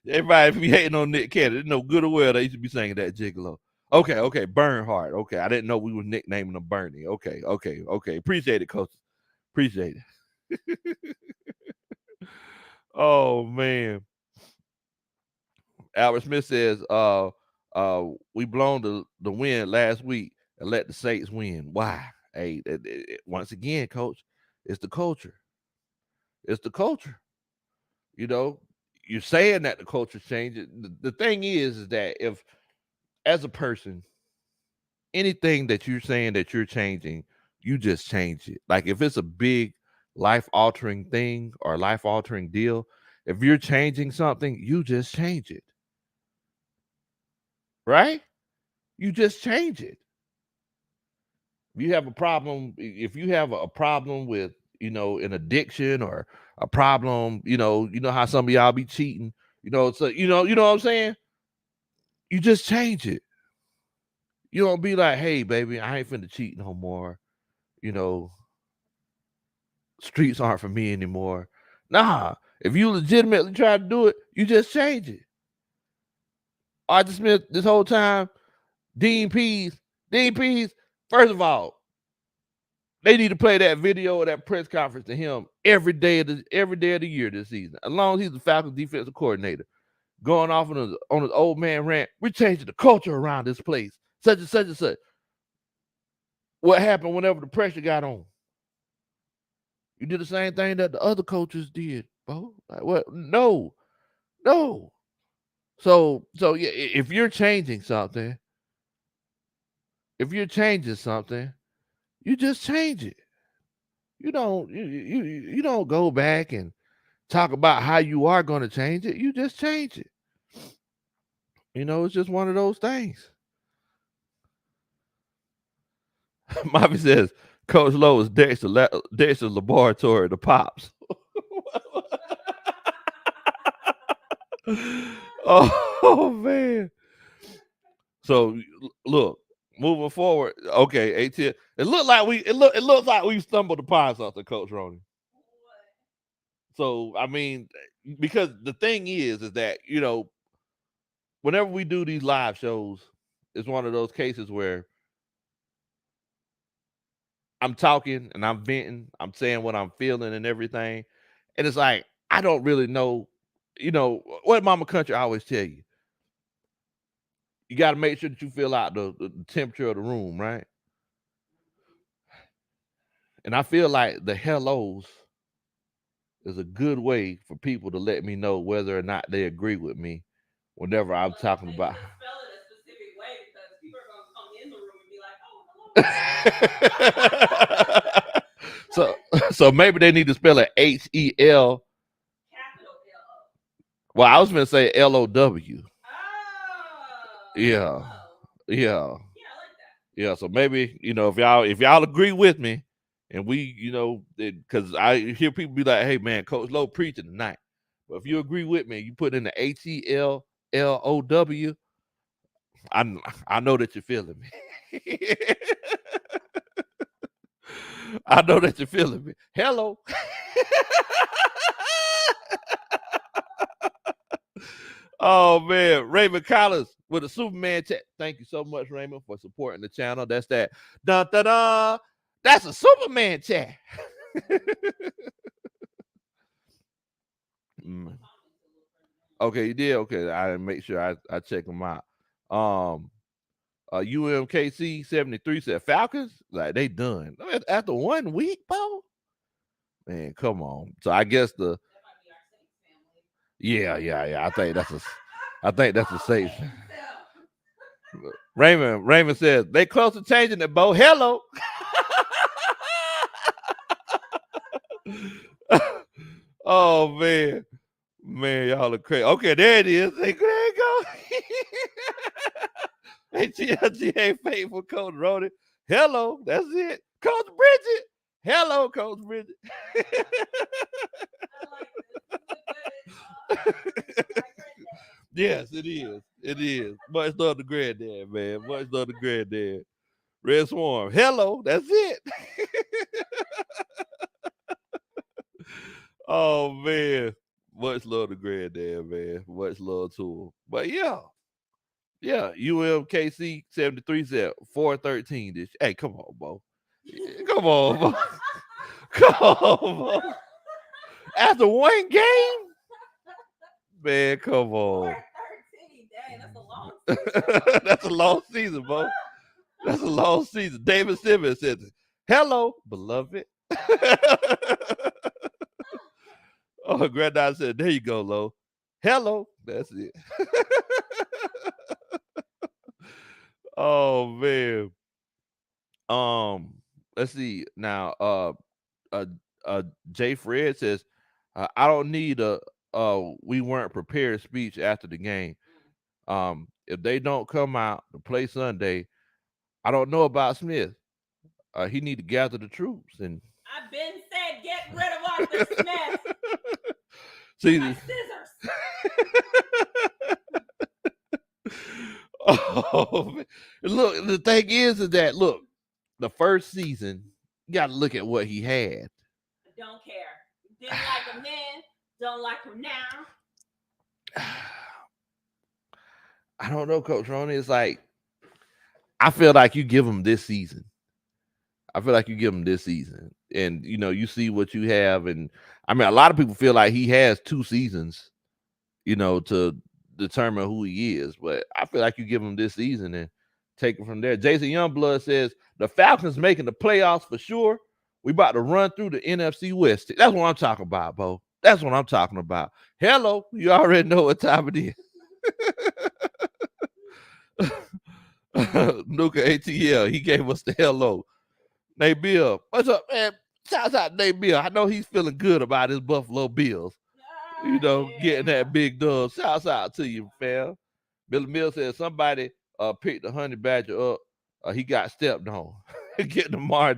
Everybody be hating on Nick Cannon. They know good or well they used to be saying that gigolo. Okay, Bernhardt. Okay, I didn't know we were nicknaming him Bernie. Okay. Appreciate it, coach. Appreciate it. Oh man. Albert Smith says, we blown the win last week and let the Saints win. Why? Hey, once again, coach, it's the culture. It's the culture. You're saying that the culture's changing. The thing is that if, as a person, anything that you're saying that you're changing, you just change it. Like if it's a big life altering thing or life altering deal, if you're changing something, you just change it. Right? You just change it. You have a problem. If you have a problem with, an addiction or a problem, how some of y'all be cheating, so what I'm saying? You just change it. You don't be like, hey, baby, I ain't finna cheat no more. Streets aren't for me anymore. Nah, if you legitimately try to do it, you just change it. Arthur Smith, this whole time, Dean Pease, first of all, they need to play that video of that press conference to him every day of the year this season. As long as he's the Falcons defensive coordinator, going off on his old man rant, we're changing the culture around this place, such and such and such. What happened whenever the pressure got on? You did the same thing that the other coaches did, bro. Like what? No. So yeah, if you're changing something, you just change it. You don't go back and talk about how you are going to change it. You just change it. It's just one of those things. Mommy says Coach Lowe is Dexter's laboratory to pops. Oh man. So look, moving forward, okay, ATL. It looks like we stumbled upon something, Coach Ronnie. So I mean, because the thing is that whenever we do these live shows, it's one of those cases where I'm talking and I'm venting, I'm saying what I'm feeling and everything. And it's like, I don't really know, what Mama Country always tell you. You got to make sure that you feel out the temperature of the room, right? And I feel like the hellos is a good way for people to let me know whether or not they agree with me whenever I'm Well, talking maybe about. just spell it a specific way because people are gonna come in the room and be like, "Oh, hello." so so maybe they need to spell it HEL. Capital L-O. Well, I was gonna say LOW. Oh, Yeah. hello. Yeah. Yeah, I like that. Yeah. So maybe, if y'all agree with me and we, because I hear people be like, hey man, Coach Lowe preaching tonight. But if you agree with me, you put in the HELLOW, I know that you're feeling me. I know that you're feeling me. Hello. Oh man, Raymond Collins with a Superman chat. Thank you so much, Raymond, for supporting the channel. That's that. Dun, dun, dun. That's a Superman chat. Okay, you did. Okay, I make sure I check them out. UMKC 73 said Falcons, like they done after 1 week, bro. Man, come on. So I guess That might be our Saints family. yeah. I think that's a safe. So, Raymond says they close to changing it, Bo. Hello. Oh man, y'all are crazy. Okay, there it is. There you go. HGLGA faithful Coach Rody. Hello, that's it. Coach Bridget. Hello, Coach Bridget. I like this. This is a good my granddad. Yes, it is. It is. Much love to granddad, man. Much love to granddad. Red Swarm. Hello, that's it. Oh man. Much love to granddad, man. Much love to him. But yeah. Yeah, UMKC 73 said 413 this. Hey, come on, Bo. Come on, Bo. Come on, Bo. After one game? Man, come on. 413. Dang, that's a long season. That's a long season, Bo. That's a long season. David Simmons said, hello, beloved. Oh, Granddad said, there you go, Lo. Hello. That's it. Oh man. Let's see. Now uh Jay Fred says, I don't need a we weren't prepared speech after the game. If they don't come out to play Sunday, I don't know about Smith. He need to gather the troops and I've been said get rid of Arthur Smith. see My this. scissors. Oh man. Look, the thing is that look, the first season, you gotta look at what he had. Don't care. Didn't like him then, don't like him now. I don't know, Coach Ronnie. It's like I feel like you give him this season. I feel like you give him this season, and you see what you have, and I mean, a lot of people feel like he has 2 seasons, to determine who he is. But I feel like you give him this season and take it from there. Jason Youngblood says the Falcons making the playoffs for sure. We about to run through the NFC West. That's what I'm talking about, Bo. That's what I'm talking about. Hello, you already know what time it is. Nuka ATL, he gave us the hello. Nate Bill, what's up, man? Shout out to Nate Bill. I know he's feeling good about his Buffalo Bills. Getting that big dub. Shouts out to you, fam. Billy Mills said somebody picked the honey badger up. He got stepped on. Getting Mario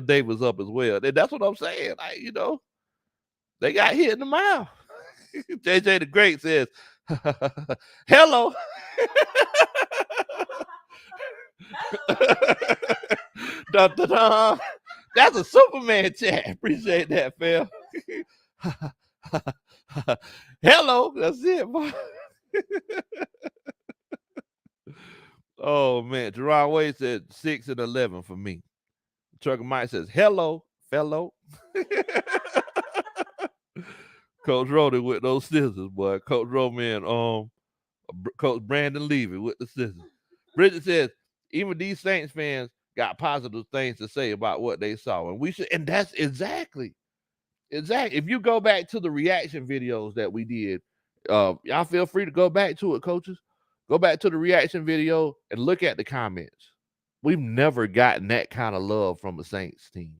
Davis up as well. And that's what I'm saying. They got hit in the mouth. JJ the Great says, hello. Dun, dun, dun. That's a Superman chat. Appreciate that, fam. Hello. That's it, boy. Oh man. Jerron Wade said 6 and 11 for me. Trucker Mike says, hello, fellow. Coach Rody with those scissors, boy. Coach Rody and Coach Brandon Levy with the scissors. Bridget says, even these Saints fans got positive things to say about what they saw. And we should, and that's exactly. If you go back to the reaction videos that we did, y'all feel free to go back to it, coaches. Go back to the reaction video and look at the comments. We've never gotten that kind of love from a Saints team,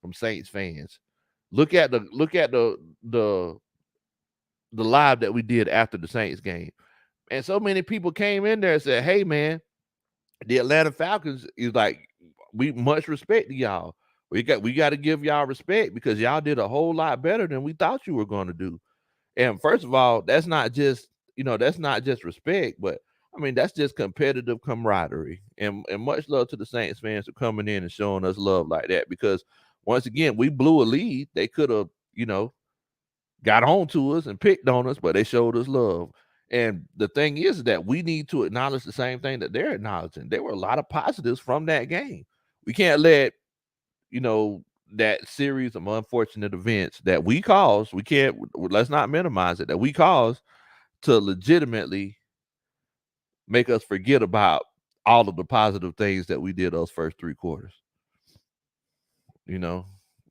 from Saints fans. Look at the live that we did after the Saints game. And so many people came in there and said, hey, man, the Atlanta Falcons is like, we much respect to y'all. We got to give y'all respect because y'all did a whole lot better than we thought you were going to do. And first of all, that's not just respect, but I mean, that's just competitive camaraderie. And much love to the Saints fans for coming in and showing us love like that. Because once again, we blew a lead. They could have, got on to us and picked on us, but they showed us love. And the thing is that we need to acknowledge the same thing that they're acknowledging. There were a lot of positives from that game. We can't let, that series of unfortunate events that we caused, let's not minimize it, that we caused to legitimately make us forget about all of the positive things that we did those first 3 quarters. We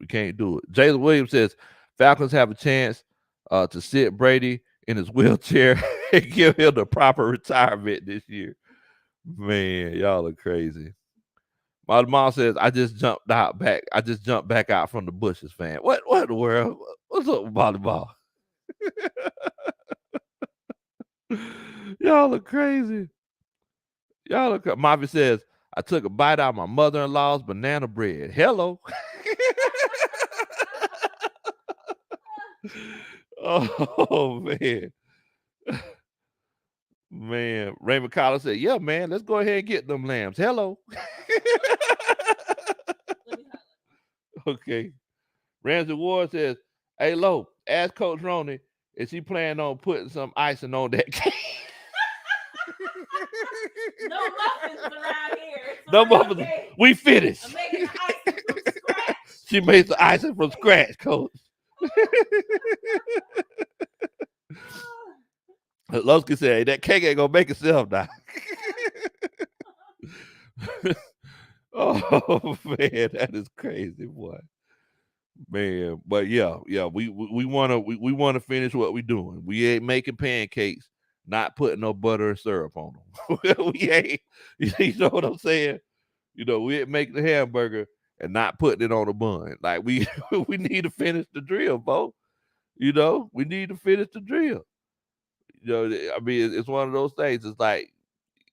can't do it. Jalen Williams says, Falcons have a chance to sit Brady in his wheelchair and give him the proper retirement this year. Man, y'all are crazy. My mom says, I just jumped back out from the bushes, fan. What in the world? What's up with volleyball? Y'all are crazy. Marvin says, I took a bite out of my mother-in-law's banana bread. Hello. Oh, man. Man, Raymond Collins said, yeah, man, let's go ahead and get them lambs. Hello. Okay. Ramsey Ward says, hey, Lo, ask Coach Roney, is he planning on putting some icing on that cake? No muffins around here. No muffins. Okay. We finished. I'm making the icing from scratch. She makes the icing from scratch, Coach. Losky said, hey, that cake ain't gonna make itself now. Oh man, that is crazy, boy. Man, but yeah, we wanna finish what we doing. We ain't making pancakes, not putting no butter and syrup on them. We ain't, you know what I'm saying? We ain't making the hamburger and not putting it on a bun. Like we need to finish the drill, Bo. We need to finish the drill. I mean, it's one of those things. It's like,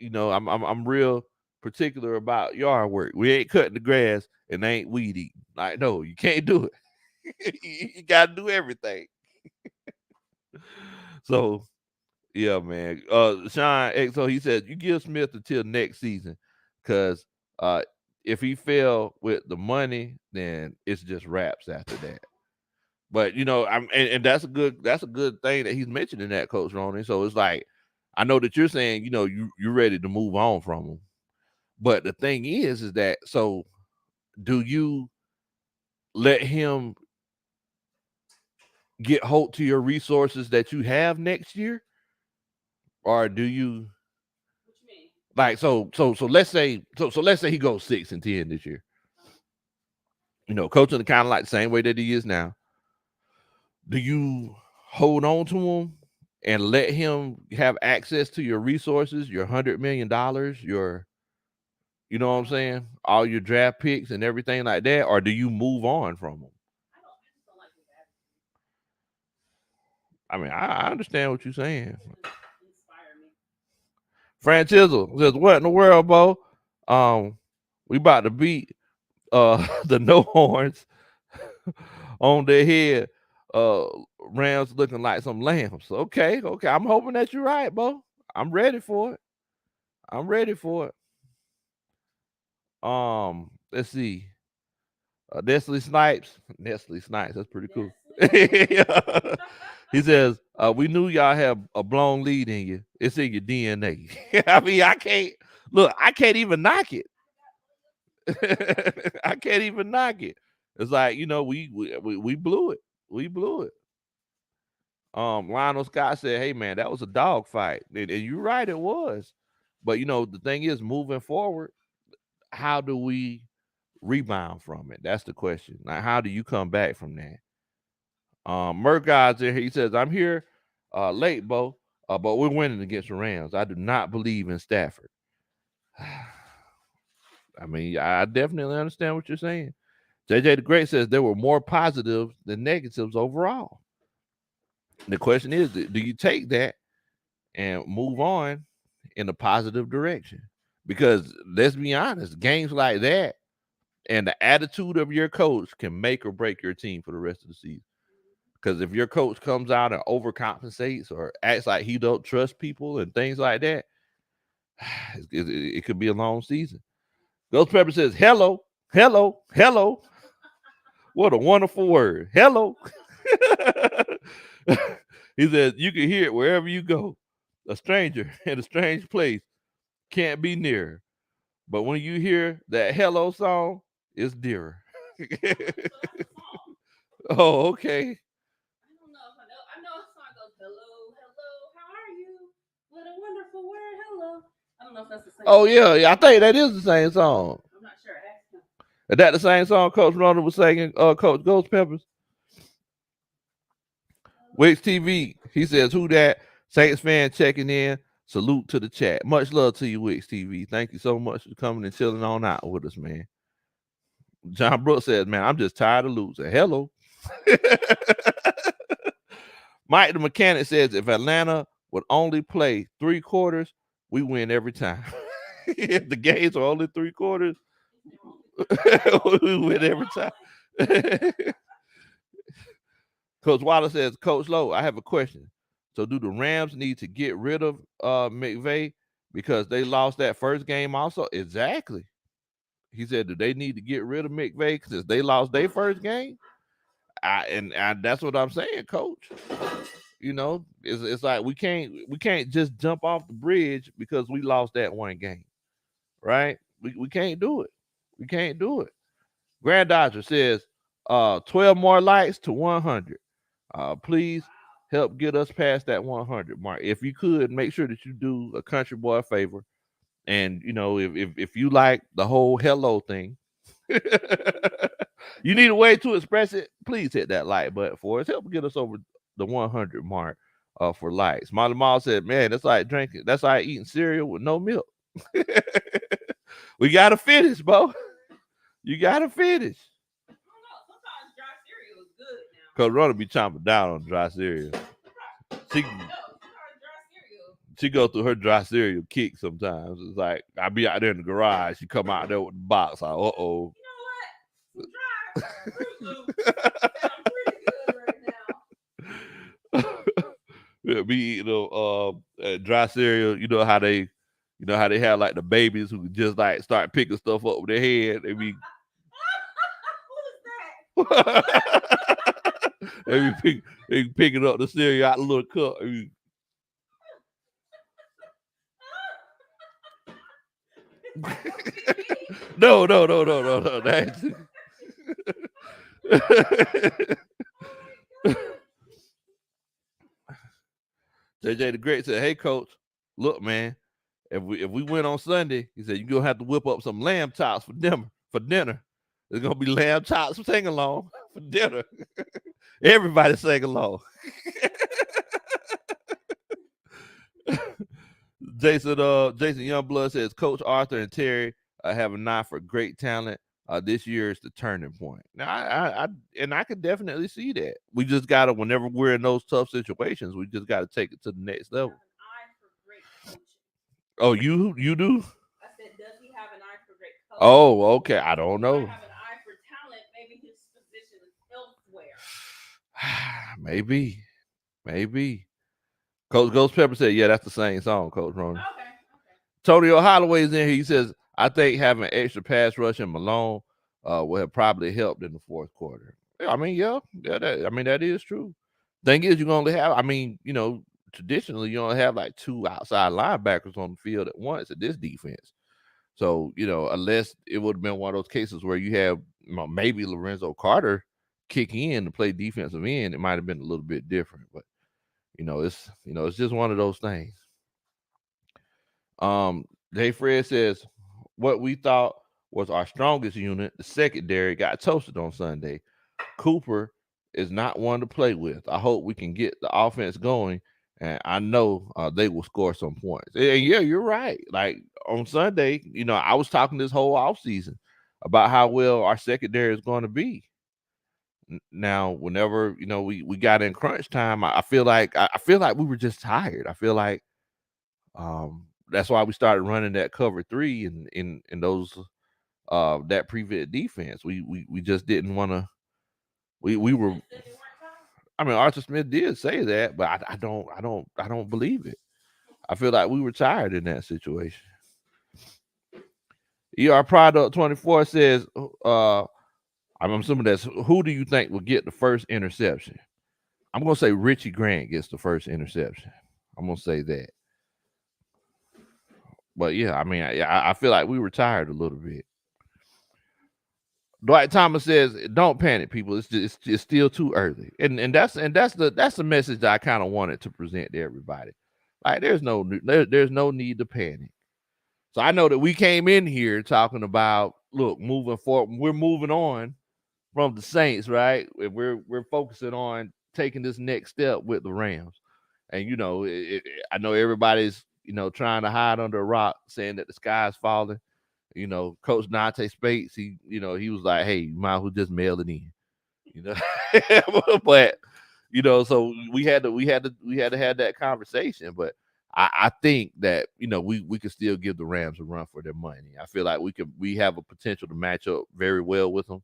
I'm real particular about yard work. We ain't cutting the grass and they ain't weed eating. Like, no, you can't do it. You gotta do everything. So, yeah, man. Sean XO, he said, you give Smith until next season, because if he fell with the money, then it's just wraps after that. But and that's a good thing that he's mentioning that, Coach Roney. So it's like, I know that you're saying, you're ready to move on from him. But the thing is that, so do you let him get hold to your resources that you have next year? Or do you, what you mean? Like, so let's say he goes 6-10 this year. Coaching the kind of like the same way that he is now. Do you hold on to him and let him have access to your resources, your $100 million, your, you know what I'm saying, all your draft picks and everything like that? Or do you move on from him? I just don't like his attitude. I mean, I understand what you're saying. Inspire me. Fran Chisel says, what in the world, Bo? We about to beat the no horns on their head. Rams looking like some lambs. Okay. I'm hoping that you're right, Bo. I'm ready for it. Let's see. Nestle Snipes. That's pretty cool. He says, we knew y'all have a blown lead in you. It's in your DNA. I mean, I can't even knock it. I can't even knock it. It's like, we blew it. We blew it. Lionel Scott said, "Hey man, that was a dog fight," and you're right, it was. But the thing is, moving forward, how do we rebound from it? That's the question. Like, how do you come back from that? Murgod's there. He says, "I'm here, late, Bo, but we're winning against the Rams. I do not believe in Stafford." I mean, I definitely understand what you're saying. JJ the Great says there were more positives than negatives overall. The question is, do you take that and move on in a positive direction? Because let's be honest, games like that and the attitude of your coach can make or break your team for the rest of the season. Because if your coach comes out and overcompensates or acts like he don't trust people and things like that, it could be a long season. Ghost Pepper says, "Hello, hello, hello." What a wonderful word. Hello. He says, "You can hear it wherever you go. A stranger in a strange place can't be nearer. But when you hear that hello song, it's dearer." Oh, okay. I don't know if I know. I know a song goes, "Hello, hello, how are you? What a wonderful word, hello." I don't know if that's the same. Oh, yeah. I think that is the same song. I'm not sure. Ask him. Is that the same song Coach Ronald was singing, Coach Ghost Peppers? Wicks TV, he says, "Who that? Saints fan checking in. Salute to the chat. Much love to you, Wicks TV. Thank you so much for coming and chilling on out with us, man." John Brooks says, "Man, I'm just tired of losing." Hello. Mike the Mechanic says, "If Atlanta would only play 3 quarters, we win every time." If the games are only 3 quarters, we win every time. Coach Wallace says, "Coach Lowe, I have a question. So do the Rams need to get rid of McVay because they lost that first game also?" Exactly. He said, "Do they need to get rid of McVay because they lost their first game?" And that's what I'm saying, Coach. It's like we can't just jump off the bridge because we lost that one game, right? We can't do it. We can't do it. Grand Dodger says, 12 more likes to 100. Please help get us past that 100 mark. If you could, make sure that you do a country boy a favor. And if you like the whole hello thing, you need a way to express it, please hit that like button for us. Help get us over the 100 mark for likes. Molly Mall said, "Man, that's like eating cereal with no milk." We gotta finish, Bo. You gotta finish. I don't know. Sometimes dry cereal is good now. Cause Rona be chomping down on dry cereal. She Sometimes dry cereal. she go through her dry cereal kick sometimes. It's like I be out there in the garage. She come out there with the box. Like, You know uh-oh. what? Some dry Fruit Loops sound pretty good right now. Yeah, be eating dry cereal. You know how they have like the babies who just like start picking stuff up with their head. They be Who's that? they be picking up the cereal out the little cup. No. That's JJ the Great said, "Hey coach, look man, if we win on Sunday," he said, "you're gonna have to whip up some lamb chops for dinner. There's gonna be lamb chops sing along for dinner. Everybody sing along." Jason Youngblood says, "Coach Arthur and Terry have an eye for great talent. This year is the turning point." Now, I could definitely see that. We just gotta, whenever we're in those tough situations, we just gotta take it to the next level. Eye for great coaching. Oh, you do? I said, does he have an eye for great coaching? Oh, okay. I don't He might know. have an eye for talent. Maybe his position is elsewhere. Maybe. Coach Ghost Pepper said, "Yeah, that's the same song, Coach Ronnie." Okay. Tonio Holloway's in here. He says, "I think having extra pass rush and Malone will have probably helped in the fourth quarter." Yeah, I mean, that is true. Thing is, you're gonna only have, traditionally you only have like two outside linebackers on the field at once at this defense. So, unless it would have been one of those cases where you have maybe Lorenzo Carter kick in to play defensive end, it might have been a little bit different. But it's just one of those things. Jay Fred says what we thought was our strongest unit, the secondary, got toasted on Sunday. Cooper is not one to play with. I hope we can get the offense going, and I know they will score some points. And yeah, you're right. Like on Sunday, I was talking this whole offseason about how well our secondary is going to be. Now, whenever we got in crunch time, I feel like we were just tired. I feel like that's why we started running that cover three in those that prevent defense. We just didn't want to. We were. I mean, Arthur Smith did say that, but I don't believe it. I feel like we were tired in that situation. ER Product 24 says, I'm assuming that's who do you think will get the first interception? I'm gonna say Richie Grant gets the first interception. I'm gonna say that. But yeah, I mean, I feel like we were tired a little bit. Dwight Thomas says, "Don't panic, people. It's still too early," and that's the message that I kind of wanted to present to everybody. Like, there's no need to panic. So I know that we came in here talking about, look, moving forward, we're moving on from the Saints, right? We're focusing on taking this next step with the Rams, and I know everybody's trying to hide under a rock, saying that the sky's falling. Coach Dante Spates, he was like, "Hey, you might as well just mail it in," but so we had to have that conversation. But I think that we could still give the Rams a run for their money. I feel like we have a potential to match up very well with them.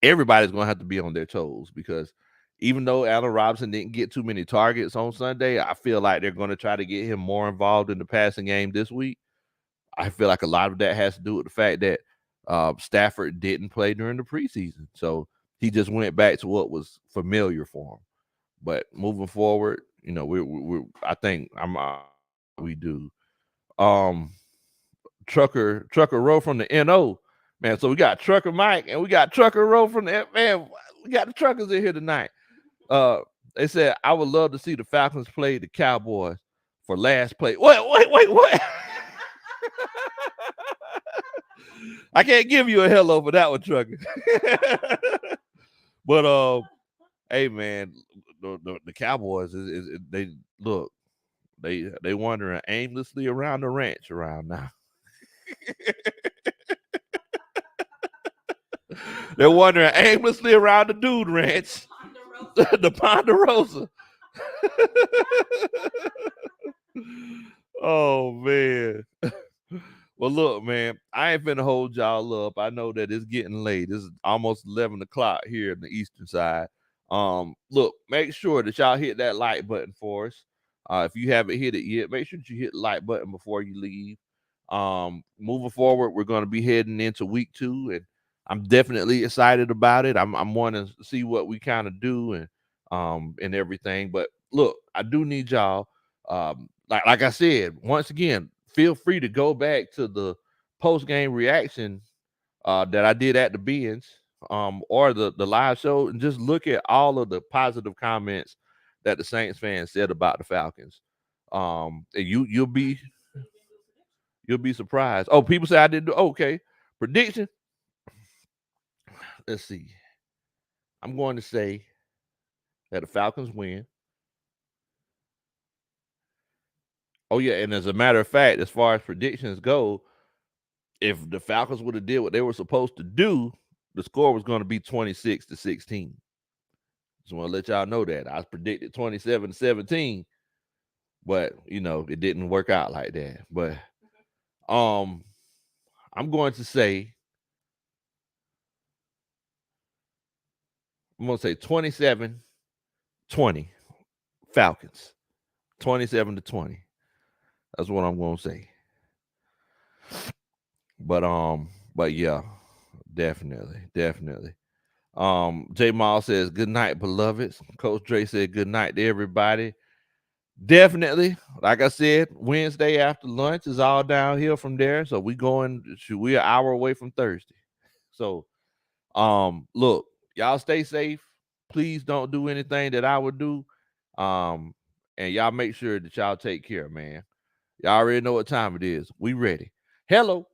Everybody's gonna have to be on their toes because even though Allen Robinson didn't get too many targets on Sunday, I feel like they're going to try to get him more involved in the passing game this week. I feel like a lot of that has to do with the fact that Stafford didn't play during the preseason. So he just went back to what was familiar for him. But moving forward, I think we do. Trucker Row from the NO, man. So we got Trucker Mike and we got Trucker Row from the man. We got the truckers in here tonight. They said I would love to see the Falcons play the Cowboys for last play. Wait, what? I can't give you a hello for that one, Trucker. But hey man, the Cowboys they look, they wandering aimlessly around the ranch around now. They're wandering aimlessly around the Dude Ranch, the Ponderosa. Oh man. Well, look, man, I ain't finna hold y'all up. I know that it's getting late. It's almost 11 o'clock here in the eastern side. Look, make sure that y'all hit that like button for us. If you haven't hit it yet, make sure that you hit the like button before you leave. Moving forward, we're going to be heading into week 2, and I'm definitely excited about it. I'm wanting to see what we kind of do and everything. But look, I do need y'all. Like I said, once again, feel free to go back to the post game reaction that I did at the Beans or the live show and just look at all of the positive comments that the Saints fans said about the Falcons. And you'll be surprised. Oh, people say I didn't do okay. Prediction. Let's see. I'm going to say that the Falcons win. Oh yeah, and as a matter of fact, as far as predictions go, if the Falcons would have did what they were supposed to do, the score was going to be 26-16. Just want to let y'all know that. I predicted 27-17, but it didn't work out like that. But I'm going to say 27-20 Falcons. 27-20. That's what I'm going to say. But yeah, definitely. J Mall says, "Good night, beloveds." Coach Dre said, "Good night to everybody." Definitely, like I said, Wednesday after lunch is all downhill from there. So we're an hour away from Thursday. So look, y'all stay safe. Please don't do anything that I would do. Um, and y'all make sure that y'all take care, man. Y'all already know what time it is. We ready. Hello.